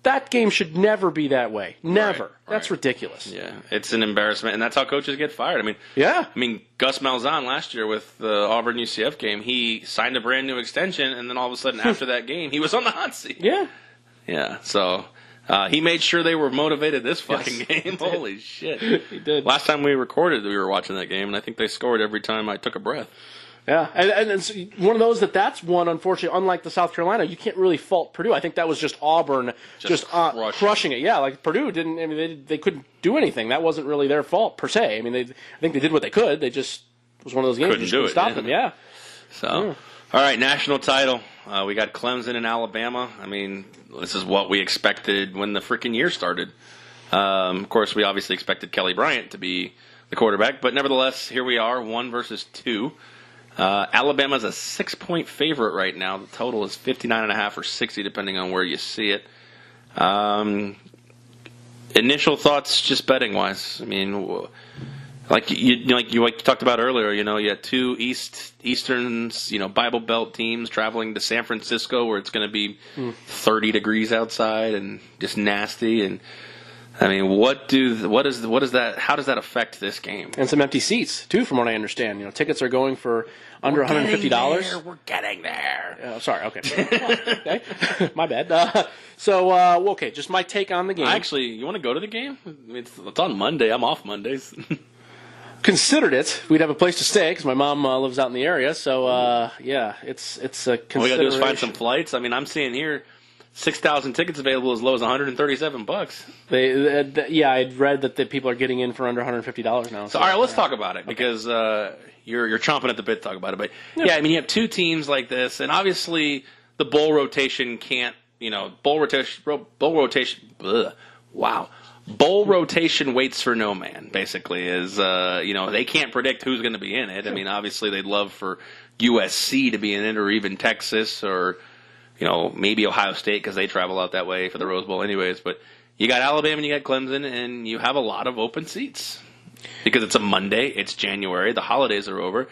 that game should never be that way. Never. Right. That's ridiculous. Yeah, it's an embarrassment, and that's how coaches get fired. Gus Malzahn last year with the Auburn UCF game, he signed a brand new extension, and then all of a sudden after that game, he was on the hot seat. Yeah. Yeah, so he made sure they were motivated this fucking game. Holy shit. He did. Last time we recorded, we were watching that game, and I think they scored every time I took a breath. Yeah, and it's one of those that's one, unfortunately, unlike the South Carolina, you can't really fault Purdue. I think that was just Auburn crushing it. Yeah, like Purdue didn't, they couldn't do anything. That wasn't really their fault, per se. I think they did what they could. They just, it was one of those games couldn't do it. Stop them, yeah. So, all right, national title. We got Clemson and Alabama. This is what we expected when the freaking year started. Of course, we obviously expected Kelly Bryant to be the quarterback, but nevertheless, here we are, 1 versus 2. Alabama's a 6-point favorite right now. The total is 59.5 or 60, depending on where you see it. Initial thoughts, just betting wise. Like you talked about earlier. You had two Easterns, Bible Belt teams traveling to San Francisco, where it's going to be 30 degrees outside and just nasty. And what is that? How does that affect this game? And some empty seats too, from what I understand. Tickets are going for under $150. We're getting there. Sorry. Okay. Okay. My bad. Okay. Just my take on the game. Actually, you want to go to the game? It's on Monday. I'm off Mondays. Considered it. We'd have a place to stay because my mom lives out in the area. So it's a consideration. All we got to do is find some flights. I'm seeing here 6,000 tickets available as low as $137. I'd read that the people are getting in for under $150 now. So all right, let's talk about it because you're chomping at the bit to talk about it. But you have two teams like this, and obviously the bowl rotation can't. Bowl rotation waits for no man. Basically, is they can't predict who's going to be in it. Obviously they'd love for USC to be in it, or even Texas, or maybe Ohio State because they travel out that way for the Rose Bowl anyways. But you got Alabama and you got Clemson, and you have a lot of open seats because it's a Monday, it's January, the holidays are over,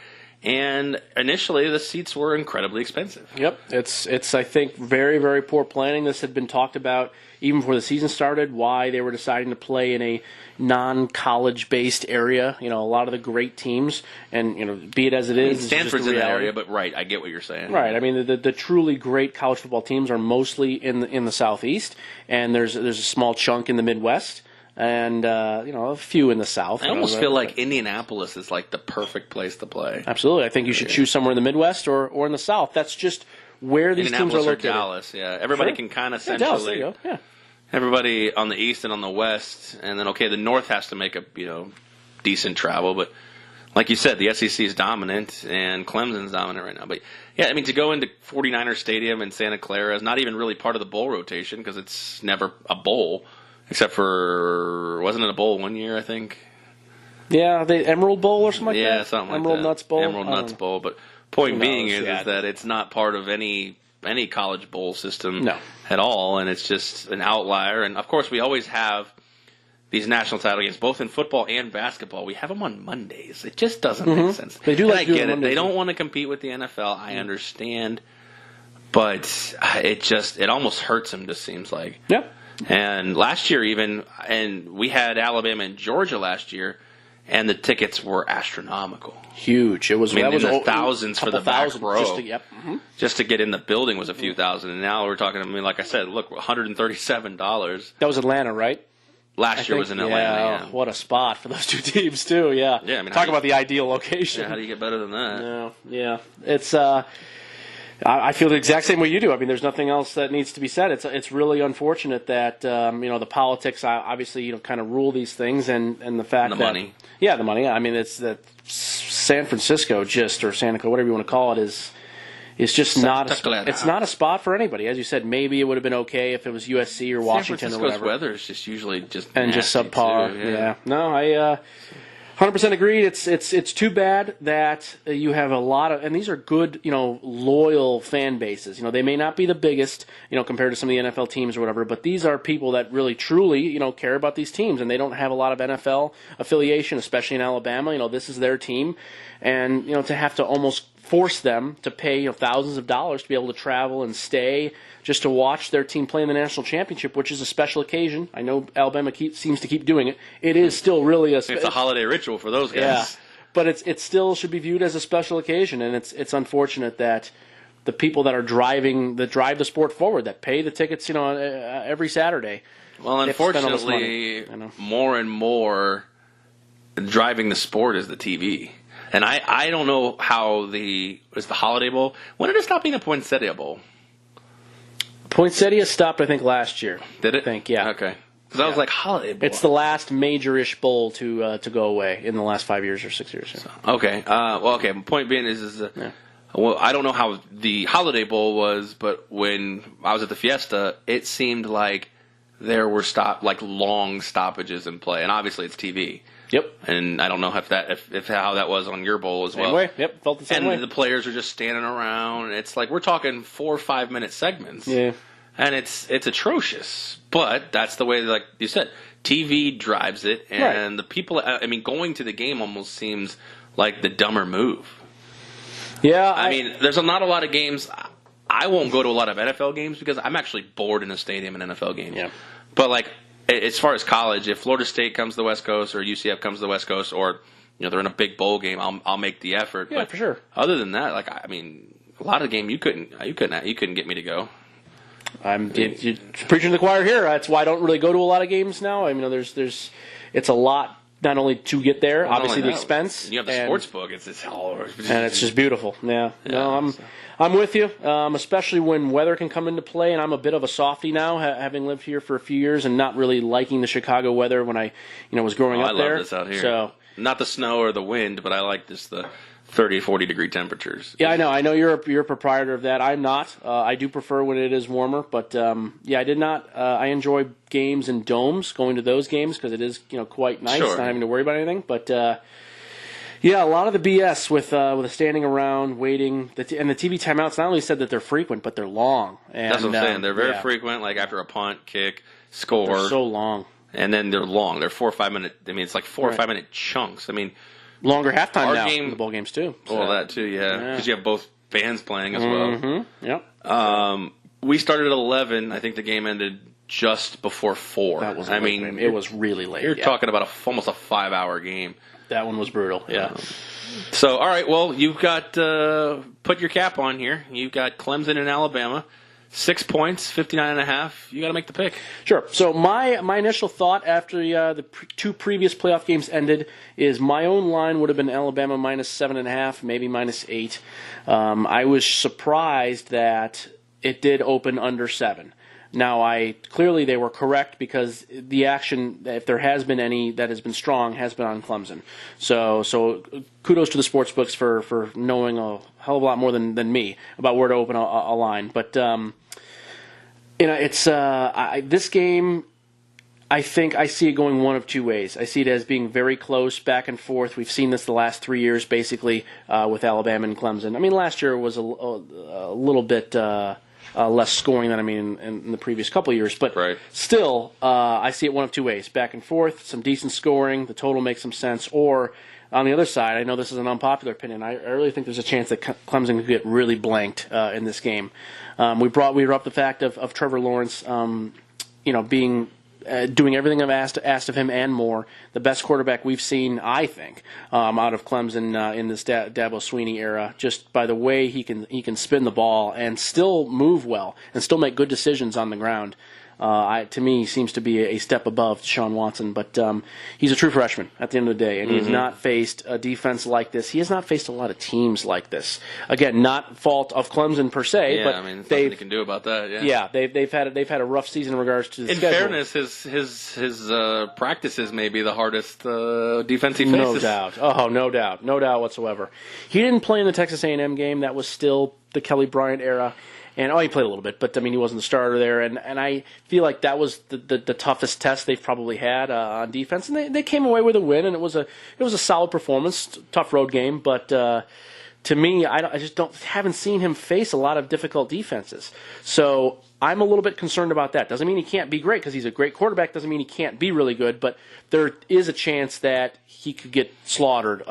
And initially, the seats were incredibly expensive. Yep, it's I think very, very poor planning. This had been talked about even before the season started. Why they were deciding to play in a non-college based area. A lot of the great teams, and be it as it is, Stanford's in that area, but right, I get what you're saying. Right, I mean the truly great college football teams are mostly in the Southeast, and there's a small chunk in the Midwest. And a few in the South. I almost feel like Indianapolis is like the perfect place to play. Absolutely, I think you should choose somewhere in the Midwest or in the South. That's just where these teams are located. Or Dallas, yeah. Everybody can kind of centrally. Dallas, there you go. Yeah. Everybody on the East and on the West, and then the North has to make a decent travel. But like you said, the SEC is dominant and Clemson's dominant right now. But yeah, I mean to go into 49er Stadium in Santa Clara is not even really part of the bowl rotation because it's never a bowl. Except for, wasn't it a bowl one year, I think? Yeah, the Emerald Bowl or something like that? Yeah, something like Emerald that. Nuts Bowl? Emerald Nuts Bowl. But point being is that it's not part of any college bowl system at all, and it's just an outlier. And, of course, we always have these national title games, both in football and basketball. We have them on Mondays. It just doesn't make sense. They do I get it. They don't want to compete with the NFL. I understand. But it almost hurts them, just seems like. Yeah. And last year and we had Alabama and Georgia last year, and the tickets were astronomical. Huge. It was. That was thousands for the back row. Just to get in the building was a few thousand, and now we're talking. I mean, like I said, look, $137. That was Atlanta, right? Last year was in Atlanta. Yeah. What a spot for those two teams too. Yeah. Yeah. I mean, talk about the ideal location. Yeah, how do you get better than that? No. Yeah. It's. I feel the exact same way you do. I mean, there's nothing else that needs to be said. It's really unfortunate that the politics obviously kind of rule these things, and the fact the that money. Yeah, the money. I mean, it's that San Francisco or Santa Clara, whatever you want to call it, is just not it's not a spot for anybody. As you said, maybe it would have been okay if it was USC or Washington or whatever. Weather is just usually just subpar. Too, yeah. No, I 100% agreed. It's too bad that you have a lot of, and these are good, loyal fan bases. They may not be the biggest, compared to some of the NFL teams or whatever, but these are people that really truly, care about these teams, and they don't have a lot of NFL affiliation, especially in Alabama. This is their team, and to have to almost force them to pay thousands of dollars to be able to travel and stay just to watch their team play in the national championship, which is a special occasion. I know Alabama seems to keep doing it. It is still really it's a holiday ritual for those guys. Yeah, but it still should be viewed as a special occasion, and it's unfortunate that the people that drive the sport forward, that pay the tickets, every Saturday. Well, unfortunately, more and more driving the sport is the TV. And I don't know how is the Holiday Bowl. When did it stop being a Poinsettia Bowl? Poinsettia stopped, I think, last year. Did it? I think, yeah. Okay. Because I was like, Holiday Bowl. It's the last major-ish bowl to go away in the last 5 years or 6 years. So. Okay. Okay. Point being is well, I don't know how the Holiday Bowl was, but when I was at the Fiesta, it seemed like there were long stoppages in play, and obviously it's TV. Yep. And I don't know if how that was on your bowl as well. Same way. Yep. Felt the same way. And the players are just standing around. It's like we're talking 4 or 5 minute segments. Yeah. And it's atrocious. But that's the way, like you said, TV drives it, and the people. I mean, going to the game almost seems like the dumber move. Yeah. I mean, there's not a lot of games. I won't go to a lot of NFL games because I'm actually bored in a stadium in NFL games. Yeah. But as far as college, if Florida State comes to the West Coast or UCF comes to the West Coast, or they're in a big bowl game, I'll make the effort. Yeah, but for sure. Other than that, a lot of the game you couldn't get me to go. You're preaching to the choir here. That's why I don't really go to a lot of games now. I mean, it's a lot not only to get there, obviously the expense. You have the sports book. It's and it's just beautiful. Yeah. No, I'm with you, especially when weather can come into play. And I'm a bit of a softie now, having lived here for a few years and not really liking the Chicago weather when I, was growing up there. I love this out here. So not the snow or the wind, but I like just the 30, 40 degree temperatures. Yeah, I know. I know you're a proprietor of that. I'm not. I do prefer when it is warmer, but I did not. I enjoy games in domes, going to those games because it is quite nice, not having to worry about anything. But a lot of the BS with the standing around, waiting, and the TV timeouts. Not only said that they're frequent, but they're long. And, that's what I'm saying. They're very frequent. Like after a punt, kick, score. They're so long. And then they're long. They're 4 or 5 minute. I mean, it's like 4 or 5 minute chunks. I mean. Longer halftime now in the bowl games, too. So. Well, that, too, yeah. Because you have both bands playing as well. Mm-hmm. Yep. We started at 11. I think the game ended just before 4. That was it was really late. You're talking about almost a 5-hour game. That one was brutal, yeah. So, all right, well, you've got, put your cap on here. You've got Clemson and Alabama. 6 points, 59.5. You got to make the pick. Sure. So my initial thought after the two previous playoff games ended is my own line would have been Alabama minus 7.5, maybe minus 8. I was surprised that it did open under 7. Now, clearly they were correct because the action, if there has been any that has been strong, has been on Clemson. So kudos to the sportsbooks for knowing a hell of a lot more than me about where to open a line. But it's this game. I think I see it going one of two ways. I see it as being very close, back and forth. We've seen this the last 3 years, basically, with Alabama and Clemson. I mean, last year was a little bit. Less scoring than in the previous couple of years. But still, I see it one of two ways. Back and forth, some decent scoring, the total makes some sense. Or, on the other side, I know this is an unpopular opinion, I really think there's a chance that Clemson could get really blanked in this game. We brought up the fact of Trevor Lawrence being... doing everything I've asked of him and more. The best quarterback we've seen, I think, out of Clemson in this Dabo Swinney era, just by the way he can spin the ball and still move well and still make good decisions on the ground. To me, he seems to be a step above Deshaun Watson, but he's a true freshman at the end of the day, and he has not faced a defense like this. He has not faced a lot of teams like this. Again, not fault of Clemson per se, but nothing they can do about that. Yeah, they've had a rough season in regards to the schedule. In fairness, his practices may be the hardest defense he faces. No doubt. Oh, no doubt whatsoever. He didn't play in the Texas A&M game. That was still the Kelly Bryant era. And he played a little bit, but he wasn't the starter there. And I feel like that was the toughest test they've probably had on defense. And they came away with a win, and it was a solid performance, tough road game. But to me, I just haven't seen him face a lot of difficult defenses. So I'm a little bit concerned about that. Doesn't mean he can't be great because he's a great quarterback. Doesn't mean he can't be really good. But there is a chance that he could get slaughtered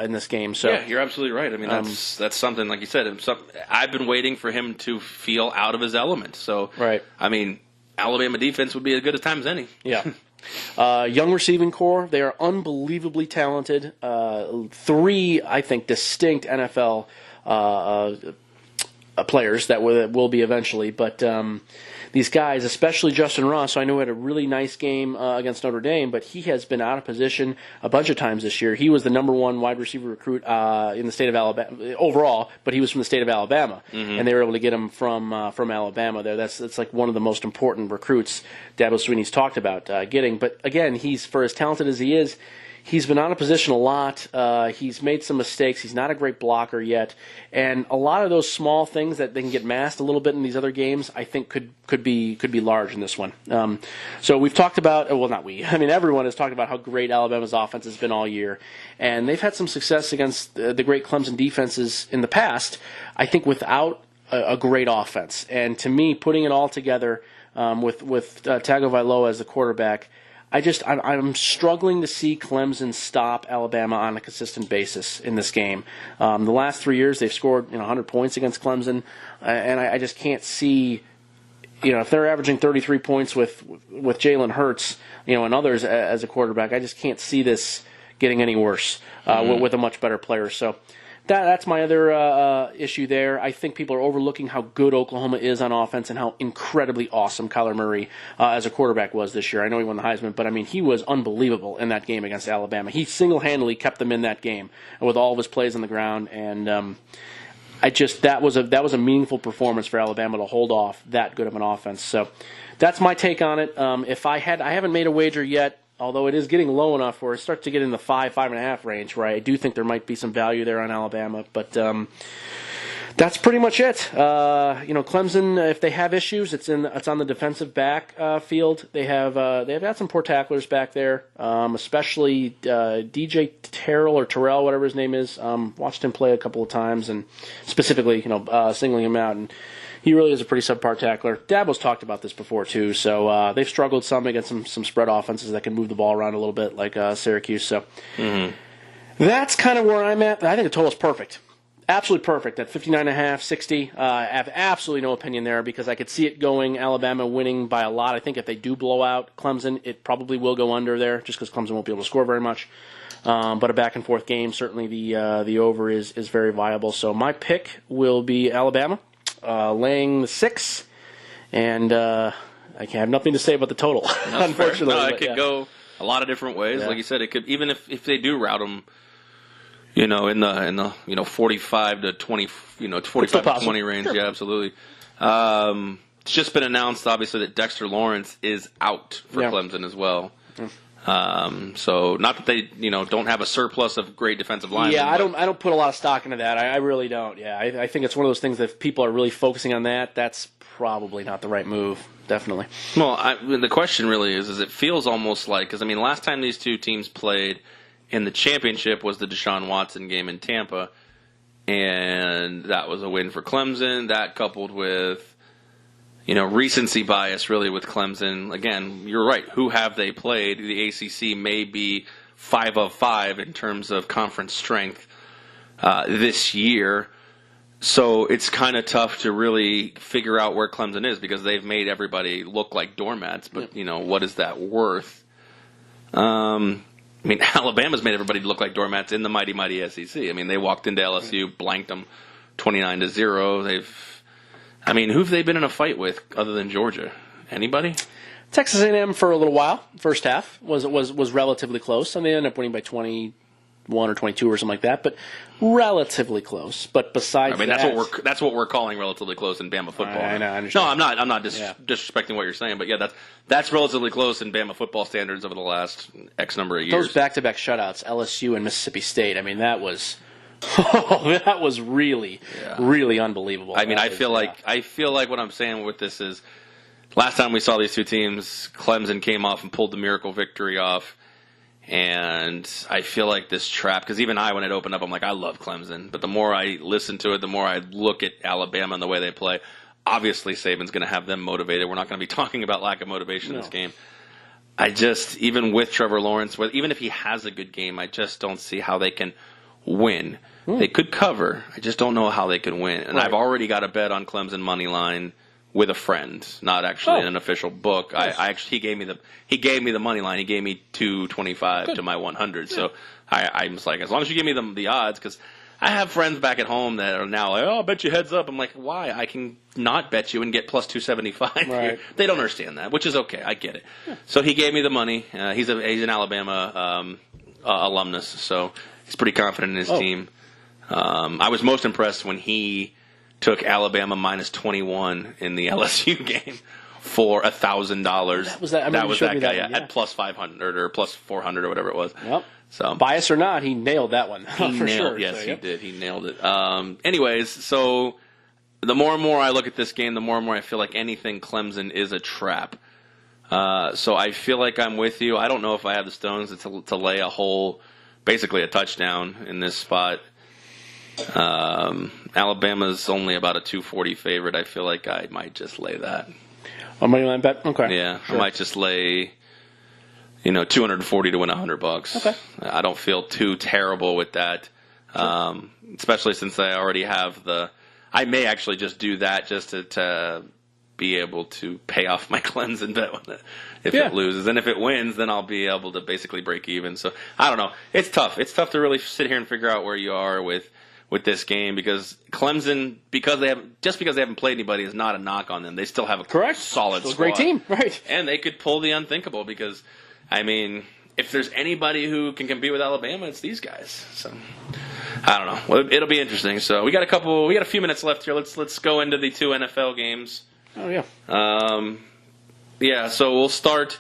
in this game. So yeah, you're absolutely right. I mean, that's something, like you said. I've been waiting for him to feel out of his element. So I mean, Alabama defense would be as good a time as any. Yeah. Young receiving core. They are unbelievably talented. 3, I think, distinct NFL players that will be eventually. But these guys, especially Justin Ross, I know had a really nice game against Notre Dame, but he has been out of position a bunch of times this year. He was the number 1 wide receiver recruit in the state of Alabama overall, but he was from the state of Alabama, and they were able to get him from Alabama there. That's like one of the most important recruits Dabo Swinney's talked about getting. But again, he's, for as talented as he is, he's been out of position a lot. He's made some mistakes. He's not a great blocker yet. And a lot of those small things that they can get masked a little bit in these other games, I think could be large in this one. So we've talked about, well, not we, I mean, everyone has talked about how great Alabama's offense has been all year. And they've had some success against the great Clemson defenses in the past, I think without a great offense. And to me, putting it all together with Tagovailoa as the quarterback, I'm struggling to see Clemson stop Alabama on a consistent basis in this game. The last 3 years, they've scored 100 points against Clemson, and I just can't see, if they're averaging 33 points with Jalen Hurts, and others as a quarterback, I just can't see this getting any worse with a much better player. So that's my other issue there. I think people are overlooking how good Oklahoma is on offense and how incredibly awesome Kyler Murray as a quarterback was this year. I know he won the Heisman, but I mean, he was unbelievable in that game against Alabama. He single-handedly kept them in that game with all of his plays on the ground, and that was a meaningful performance for Alabama to hold off that good of an offense. So that's my take on it. I haven't made a wager yet, although it is getting low enough where it starts to get in the 5.5 range, where I do think there might be some value there on Alabama. But that's pretty much it. Clemson, if they have issues, it's on the defensive back field. They've got some poor tacklers back there, especially DJ Terrell, whatever his name is. Watched him play a couple of times, and specifically, singling him out. And he really is a pretty subpar tackler. Dabo's talked about this before, too. So they've struggled some against some spread offenses that can move the ball around a little bit, like Syracuse. So That's kind of where I'm at. I think the total's perfect. Absolutely perfect at 59.5, 60. I have absolutely no opinion there because I could see it going Alabama winning by a lot. I think if they do blow out Clemson, it probably will go under there just because Clemson won't be able to score very much. But a back-and-forth game, certainly the over is very viable. So my pick will be Alabama, laying the 6, and I have nothing to say about the total, unfortunately. No, it could go a lot of different ways. Yeah. Like you said, it could, even if they do route them, in the 45 to 20, 45 to 20 range. Sure. Yeah, absolutely. It's just been announced, obviously, that Dexter Lawrence is out for Clemson as well. So not that they, don't have a surplus of great defensive linemen. Yeah, I don't put a lot of stock into that. I really don't. Yeah, I think it's one of those things that if people are really focusing on that, that's probably not the right move. Definitely. Well, the question really is it feels almost like, because last time these two teams played in the championship was the Deshaun Watson game in Tampa, and that was a win for Clemson. That coupled with, recency bias really with Clemson. Again, you're right. Who have they played? The ACC may be 5 of 5 in terms of conference strength this year. So it's kind of tough to really figure out where Clemson is because they've made everybody look like doormats. But, what is that worth? Alabama's made everybody look like doormats in the mighty, mighty SEC. They walked into LSU, blanked them 29-0. Who've they been in a fight with other than Georgia? Anybody? Texas A&M for a little while. First half was relatively close. They ended up winning by 21 or 22 or something like that, but relatively close. But besides, that's what we're calling relatively close in Bama football. I know. I understand. No, I'm not disrespecting what you're saying, but that's relatively close in Bama football standards over the last X number of years. Those back-to-back shutouts, LSU and Mississippi State. That was. That was really, really unbelievable. I feel like what I'm saying with this is, last time we saw these two teams, Clemson came off and pulled the miracle victory off, and I feel like this trap, because even when it opened up, I'm like, I love Clemson, but the more I listen to it, the more I look at Alabama and the way they play, obviously Saban's going to have them motivated. We're not going to be talking about lack of motivation in this game. Even with Trevor Lawrence, even if he has a good game, I just don't see how they can win. They could cover. I just don't know how they can win. And I've already got a bet on Clemson money line with a friend, not actually in an official book. Nice. He gave me the money line. He gave me $225 to my 100. So I was like, as long as you give me the odds, because I have friends back at home that are now like, I'll bet you heads up. I'm like, why? I can not bet you and get plus 275. Right. They don't understand that, which is okay. I get it. Yeah. So he gave me the money. He's an Alabama alumnus, so he's pretty confident in his team. I was most impressed when he took Alabama minus 21 in the LSU game for $1,000. That was that guy at plus 500 or plus 400 or whatever it was. Yep. So bias or not, he nailed that one. Sure. Yes, he did. He nailed it. Anyways, so the more and more I look at this game, the more and more I feel like anything Clemson is a trap. So I feel like I'm with you. I don't know if I have the stones to lay basically a touchdown in this spot. Alabama's only about a 240 favorite. I feel like I might just lay that. A money line bet? Okay. Yeah, sure. I might just lay, 240 to win $100. Okay. I don't feel too terrible with that, especially since I already have I may actually just do that just to be able to pay off my Clemson bet if it loses. And if it wins, then I'll be able to basically break even. So, I don't know. It's tough. It's tough to really sit here and figure out where you are with this game, because Clemson, because they haven't played anybody, is not a knock on them. They still have a solid squad. A great team, right? And they could pull the unthinkable, because, if there's anybody who can compete with Alabama, it's these guys. So, I don't know. Well, it'll be interesting. So we got a few minutes left here. Let's go into the two NFL games. Oh yeah. So we'll start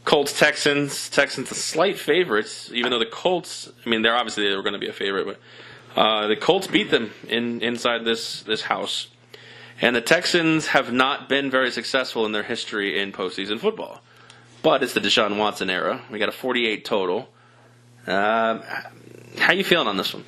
Colts-Texans. Texans a slight favorites, even though the Colts, they were going to be a favorite, but the Colts beat them inside this house. And the Texans have not been very successful in their history in postseason football. But it's the Deshaun Watson era. We got a 48 total. How you feeling on this one?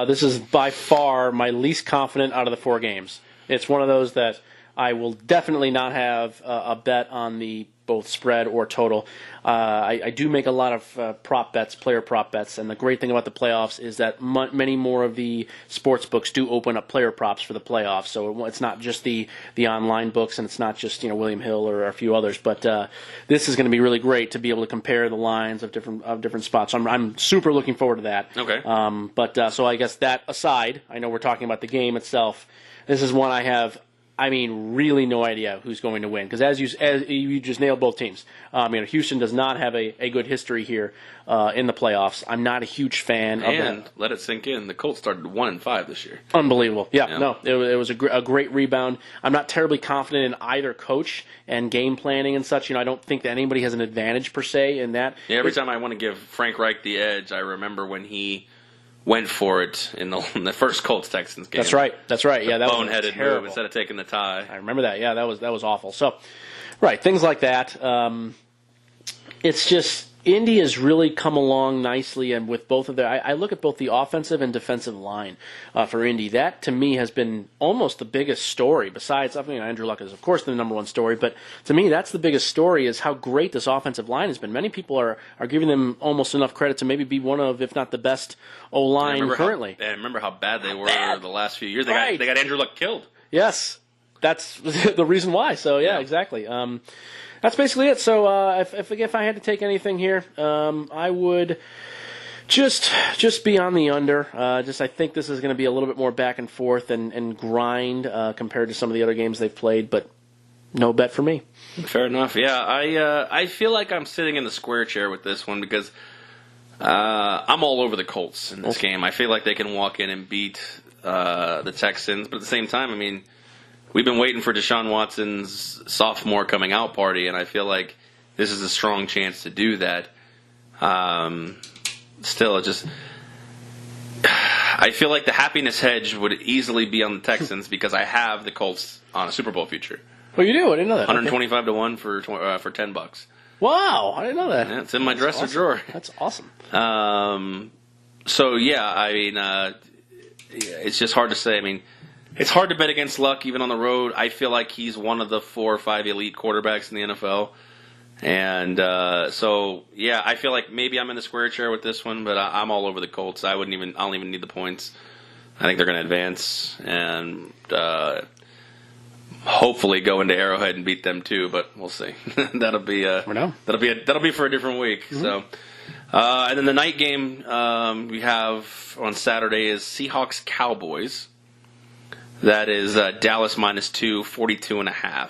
This is by far my least confident out of the 4 games. It's one of those that I will definitely not have a bet on the both spread or total. I do make a lot of prop bets, player prop bets, and the great thing about the playoffs is that many more of the sports books do open up player props for the playoffs. So it's not just the online books, and it's not just William Hill or a few others. But this is going to be really great to be able to compare the lines of different spots. So I'm super looking forward to that. Okay. So I guess that aside, I know we're talking about the game itself. This is one I have. Really no idea who's going to win because as you just nailed both teams. Houston does not have a good history here in the playoffs. I'm not a huge fan of that. And let it sink in. The Colts started 1-5 this year. Unbelievable. Yeah. No, it was a great rebound. I'm not terribly confident in either coach and game planning and such. I don't think that anybody has an advantage per se in that. Yeah, every time I want to give Frank Reich the edge, I remember when he went for it in the first Colts-Texans game. That's right. Yeah, that was boneheaded move instead of taking the tie. I remember that. Yeah, that was awful. So, right, things like that. It's just Indy has really come along nicely, and with both of their, I look at both the offensive and defensive line for Indy. That to me has been almost the biggest story. Besides, Andrew Luck is of course the number one story, but to me that's the biggest story is how great this offensive line has been. Many people are giving them almost enough credit to maybe be one of, if not the best O-line currently. Remember how bad they were the last few years. They got Andrew Luck killed. Yes, that's the reason why. So yeah. Exactly. That's basically it. So if I had to take anything here, I would just be on the under. I think this is going to be a little bit more back and forth and grind compared to some of the other games they've played, but no bet for me. Fair enough. Yeah, I feel like I'm sitting in the square chair with this one because I'm all over the Colts in this game. I feel like they can walk in and beat the Texans, but at the same time, we've been waiting for Deshaun Watson's sophomore coming out party, and I feel like this is a strong chance to do that. Still, I feel like the happiness hedge would easily be on the Texans because I have the Colts on a Super Bowl future. Well, you do? I didn't know that. 125 to 1 for $10. Wow, I didn't know that. Yeah, it's in my dresser drawer. That's awesome. So yeah, it's just hard to say. It's hard to bet against Luck, even on the road. I feel like he's one of the 4 or 5 elite quarterbacks in the NFL. And I feel like maybe I'm in the square chair with this one, but I'm all over the Colts. I don't even need the points. I think they're going to advance and hopefully go into Arrowhead and beat them too, but we'll see. That'll be for a different week. Mm-hmm. So, and then the night game we have on Saturday is Seahawks-Cowboys. That is Dallas -2, 42.5.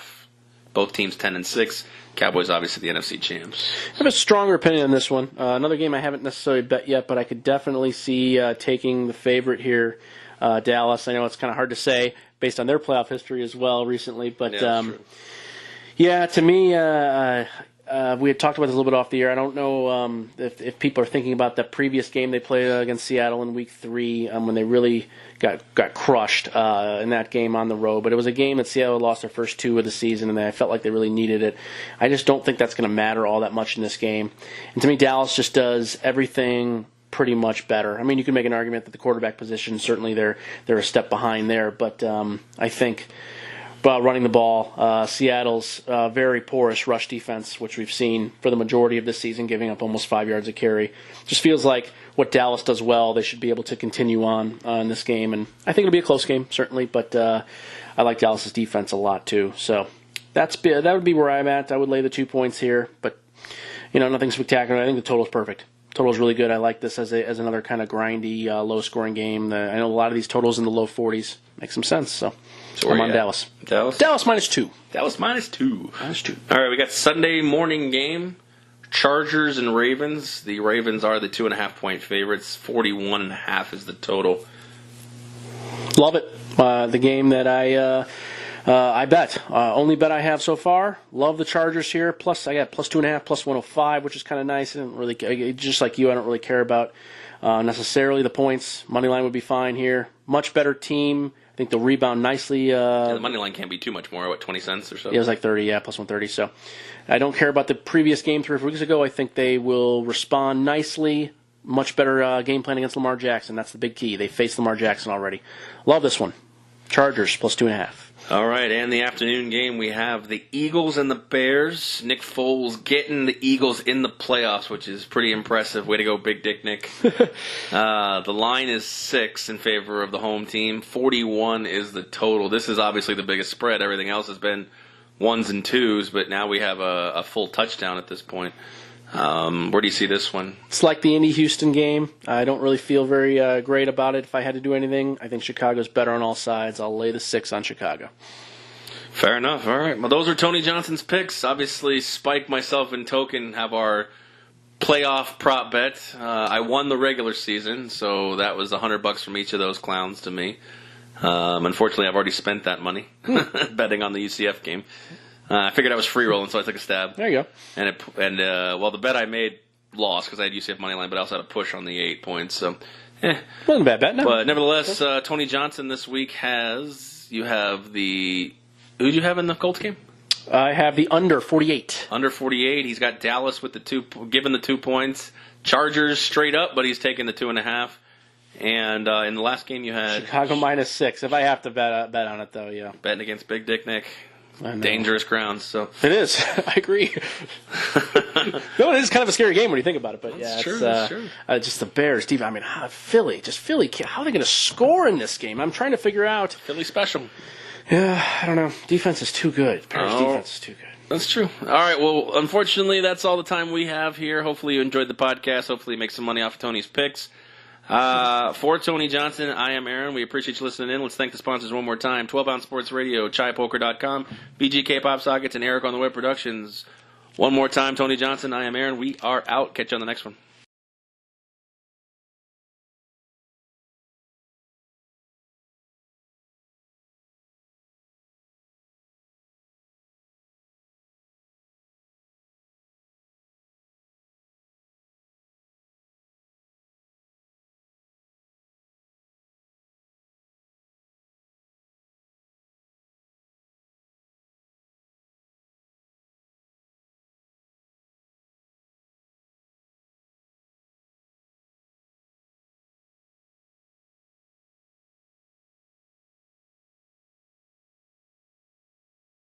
Both teams 10-6. Cowboys obviously the NFC champs. I have a stronger opinion on this one. Another game I haven't necessarily bet yet, but I could definitely see taking the favorite here, Dallas. I know it's kind of hard to say based on their playoff history as well recently, but to me, we had talked about this a little bit off the air. I don't know if people are thinking about that previous game they played against Seattle in Week 3 when they really got crushed in that game on the road. But it was a game that Seattle lost their first 2 of the season, and I felt like they really needed it. I just don't think that's going to matter all that much in this game. And to me, Dallas just does everything pretty much better. You can make an argument that the quarterback position, certainly they're a step behind there, but I think running the ball, Seattle's very porous rush defense, which we've seen for the majority of this season, giving up almost 5 yards a carry. Just feels like what Dallas does well, they should be able to continue on in this game. And I think it'll be a close game, certainly, but I like Dallas's defense a lot, too. So that would be where I'm at. I would lay the 2 points here, but nothing spectacular. I think the total's perfect. Total's really good. I like this as another kind of grindy, low-scoring game. I know a lot of these totals in the low 40s make some sense, so I'm on Dallas. Dallas -2. Dallas -2. -2. All right, we got Sunday morning game. Chargers and Ravens. The Ravens are the 2.5-point favorites. 41.5 is the total. Love it. The game that I bet. Only bet I have so far. Love the Chargers here. Plus, I got +2.5, +105, which is kind of nice. I don't really, just like you, I don't really care about necessarily the points. Money line would be fine here. Much better team. I think they'll rebound nicely. The money line can't be too much more. 20 cents or so? Yeah, it was like 30, +130. So I don't care about the previous game 3 or 4 weeks ago. I think they will respond nicely. Much better game plan against Lamar Jackson. That's the big key. They faced Lamar Jackson already. Love this one. Chargers +2.5. All right, and the afternoon game, we have the Eagles and the Bears. Nick Foles getting the Eagles in the playoffs, which is pretty impressive. Way to go, Big Dick Nick. The line is 6 in favor of the home team. 41 is the total. This is obviously the biggest spread. Everything else has been 1s and 2s, but now we have a full touchdown at this point. Where do you see this one? It's like the Indy-Houston game. I don't really feel very great about it. If I had to do anything, I think Chicago's better on all sides. I'll lay the 6 on Chicago. Fair enough. All right. Well, those are Tony Johnson's picks. Obviously, Spike, myself, and Token have our playoff prop bet. I won the regular season, so that was $100 from each of those clowns to me. Unfortunately, I've already spent that money betting on the UCF game. I figured I was free rolling, so I took a stab. There you go. And the bet I made lost because I had UCF money line, but I also had a push on the 8 points. So, wasn't a bad bet. No. But nevertheless, Tony Johnson this week you have the who'd you have in the Colts game? I have the under 48. Under 48. He's got Dallas with given the 2 points. Chargers straight up, but he's taking the 2.5. And in the last game, you had Chicago -6. If I have to bet on it, though, yeah. Betting against Big Dick Nick. Dangerous grounds. So it is. I agree. No, it is kind of a scary game when you think about it. But that's true. Just the Bears. I mean, Philly. How are they going to score in this game? I'm trying to figure out. Philly special. Yeah, I don't know. Defense is too good. Bears defense is too good. That's true. All right. Well, unfortunately, that's all the time we have here. Hopefully, you enjoyed the podcast. Hopefully, you make some money off of Tony's picks. For Tony Johnson, I am Aaron. We appreciate you listening in. Let's thank the sponsors one more time. 12-Ounce Sports Radio, ChaiPoker.com, BGK Pop Sockets, and Eric on the Web Productions. One more time, Tony Johnson, I am Aaron. We are out. Catch you on the next one.